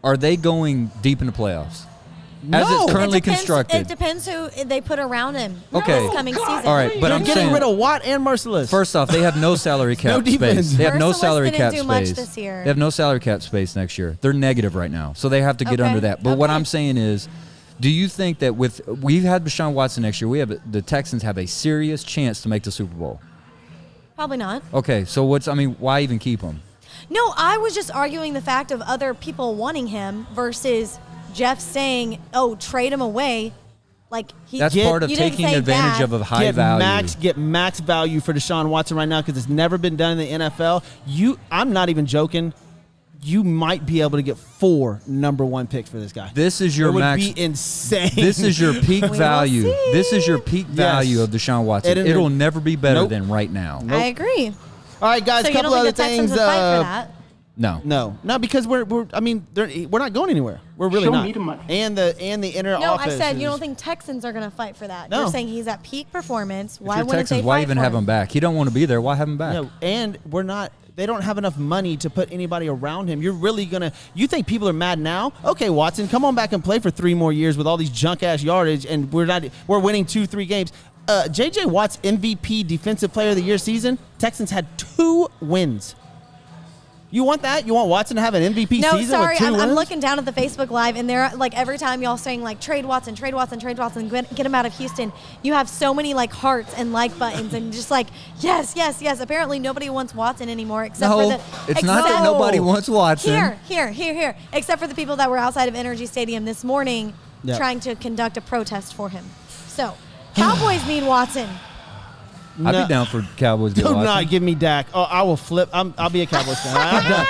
are they going deep in the playoffs? As it's currently constructed. It depends who they put around him Okay. this coming season. All right, but You're I'm getting saying, rid of Watt and Merciless. first off, they have no salary cap No defense. space. They have no Merciless salary didn't cap do much space. this year. They have no salary cap space next year. They're negative right now, so they have to get Okay. under that. But what Okay. I'm saying is, do you think that we've had Deshaun Watson next year, the Texans have a serious chance to make the Super Bowl? Probably not. Okay, so why even keep him? No, I was just arguing the fact of other people wanting him versus Jeff saying, "Oh, trade him away." Like That's part of you didn't taking say advantage that. of a high value. Get max value for Deshaun Watson right now because it's never been done in the NFL. I'm not even joking. You might be able to get 4 number one picks for this guy. This is your it would max. be insane. This is your peak will value. see. This is your peak value of Deshaun Watson. It'll It'll never be better Nope. than right now. I agree. All right, guys. So A you couple don't other think the Texans things. would fight for that? No. Because we're not going anywhere. We're really Show not. me the money. And the inner No, office. I said you is- don't think Texans are going to fight for that. No. You're saying he's at peak performance. If Why you're wouldn't Texans, they why fight even for have him? him back? He don't want to be there. Why have him back? No, and we're not. They don't have enough money to put anybody around him. You're really gonna. You think people are mad now? Okay, Watson, come on back and play for 3 more years with all these junk ass yardage, and we're winning 2-3 games. J.J. Watt's MVP Defensive Player of the Year season. Texans had 2 wins. You want that? You want Watson to have an MVP No, season sorry, with 2 wins? I'm looking down at the Facebook Live, and they're like every time y'all saying like trade Watson, get him out of Houston. You have so many like hearts and like buttons, and just like yes. Apparently nobody wants Watson anymore except for No, the. it's not that except- nobody wants Watson. Here. Except for the people that were outside of Energy Stadium this morning Yep. trying to conduct a protest for him. So, Cowboys need Watson. I'd No. be down for Cowboys. to get Do Watson. not give me Dak. Oh, I will flip. I'll be a Cowboys fan. I'm done.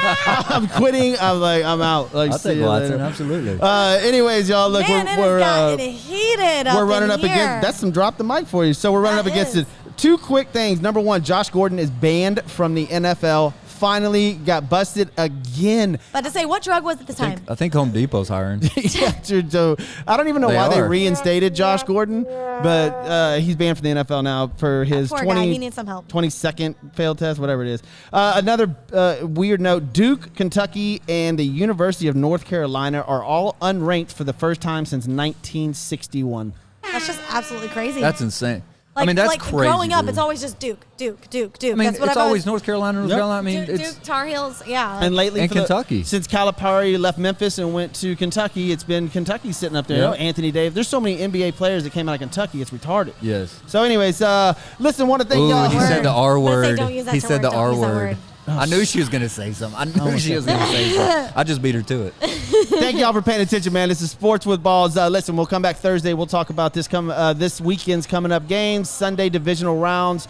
I'm quitting. I'm out. Like, I'll see take you Watson. later. Absolutely. Anyways, y'all, look, Man, it we're has gotten heated up we're running in up here. against. That's some drop the mic for you. So we're running That up against is. it. 2 quick things. Number 1, Josh Gordon is banned from the NFL. Finally got busted again. About to say, what drug was it this time? I think Home Depot's hiring. Yeah, dude, so I don't even know They why they are. reinstated Josh Gordon, but he's banned from the NFL now for his Poor guy, he needs some help. 22nd failed test, whatever it is. Another weird note, Duke, Kentucky, and the University of North Carolina are all unranked for the first time since 1961. That's just absolutely crazy. That's insane. Like, I mean, that's like crazy. growing up, dude. it's always just Duke. I mean, That's what it's I've always North Carolina, North Yep. Carolina. I mean, Duke, it's Tar Heels, yeah. And lately, And for the- Kentucky. since Calipari left Memphis and went to Kentucky, it's been Kentucky sitting up there. Yep. You know, Anthony Davis. There's so many NBA players that came out of Kentucky. It's retarded. yes. So, anyways, listen, want to thank Ooh, y'all. he said the R I'm gonna say word. don't use that He term said the word, R don't use that word. word. I knew she was gonna say something. I knew she was gonna say something. I just beat her to it. Thank y'all for paying attention, man. This is Sports with Balls. Listen, we'll come back Thursday. We'll talk about this weekend's coming up games, Sunday divisional rounds.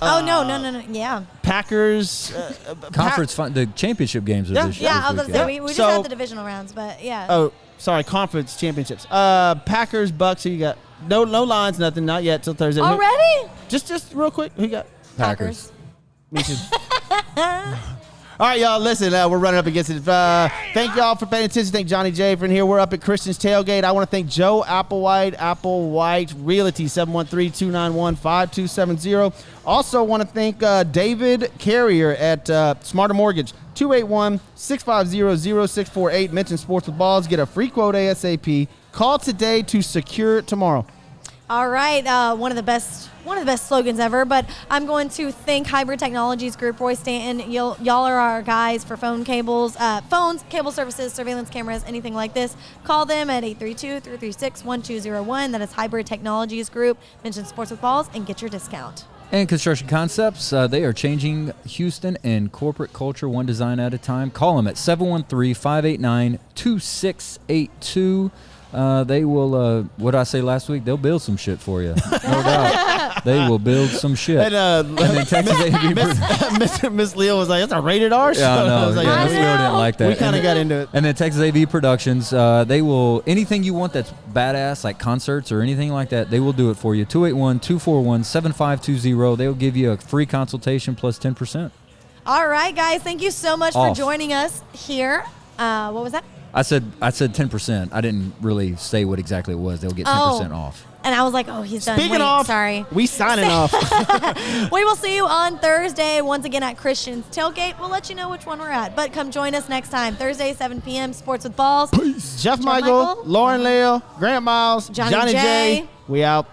Oh, no. Yeah. Packers. The championship games are Yeah. this Yeah, I this was going to weekend. say, we just So- had the divisional rounds, but yeah. Oh, sorry, conference championships. Packers, Bucks. Who you got? No lines, nothing. Not yet till Thursday. Already? Just real quick. Who you got? Packers. Me too. All right, y'all, listen, we're running up against it. Thank y'all for paying attention. Thank Johnny J for in here. We're up at Christian's Tailgate. I want to thank Joe Applewhite Realty, 713-291-5270. Also want to thank David Carrier at Smarter Mortgage, 281-650-0648. Mention Sports with Balls. Get a free quote ASAP. Call today to secure tomorrow. All right, one of the best slogans ever. But I'm going to thank Hybrid Technologies Group, Roy Stanton. Y'all are our guys for phone cables, phones, cable services, surveillance cameras, anything like this. Call them at 832-336-1201. That is Hybrid Technologies Group. Mention Sports with Balls and get your discount. And Construction Concepts, they are changing Houston and corporate culture one design at a time. Call them at 713-589-2682. They will, what did I say last week? They'll build some shit for you. No doubt. They will build some shit. And then Texas A&B Miss Leal was like, "That's a rated R show." Yeah, I know. I was like, Miss I Leal didn't know. like that. We kind of got into it. And then Texas AV Productions, they will, anything you want that's badass, like concerts or anything like that, they will do it for you. 281-241-7520. They will give you a free consultation plus 10%. All right, guys, thank you so much Off. for joining us here. What was that? I said 10%. I didn't really say what exactly it was. They'll get 10% off. And I was like, oh, he's done. Speaking Wait, of, sorry. we signing off. We will see you on Thursday once again at Christian's Tailgate. We'll let you know which one we're at. But come join us next time, Thursday, 7 p.m., Sports with Balls. Jeff Michael, Lauren Leal, Grant Miles, Johnny J. J. We out.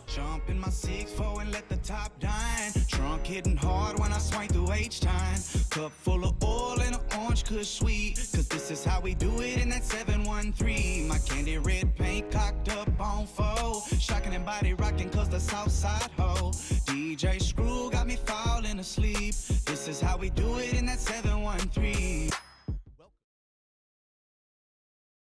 Jump in my 6'4" and let the top dine. Trunk hitting hard when I swing through H-time. Cup full of oil and an orange kush sweet. Cause this is how we do it in that 713. My candy red paint cocked up on foe. Shocking and body rocking cause the south side ho. DJ Screw got me falling asleep. This is how we do it in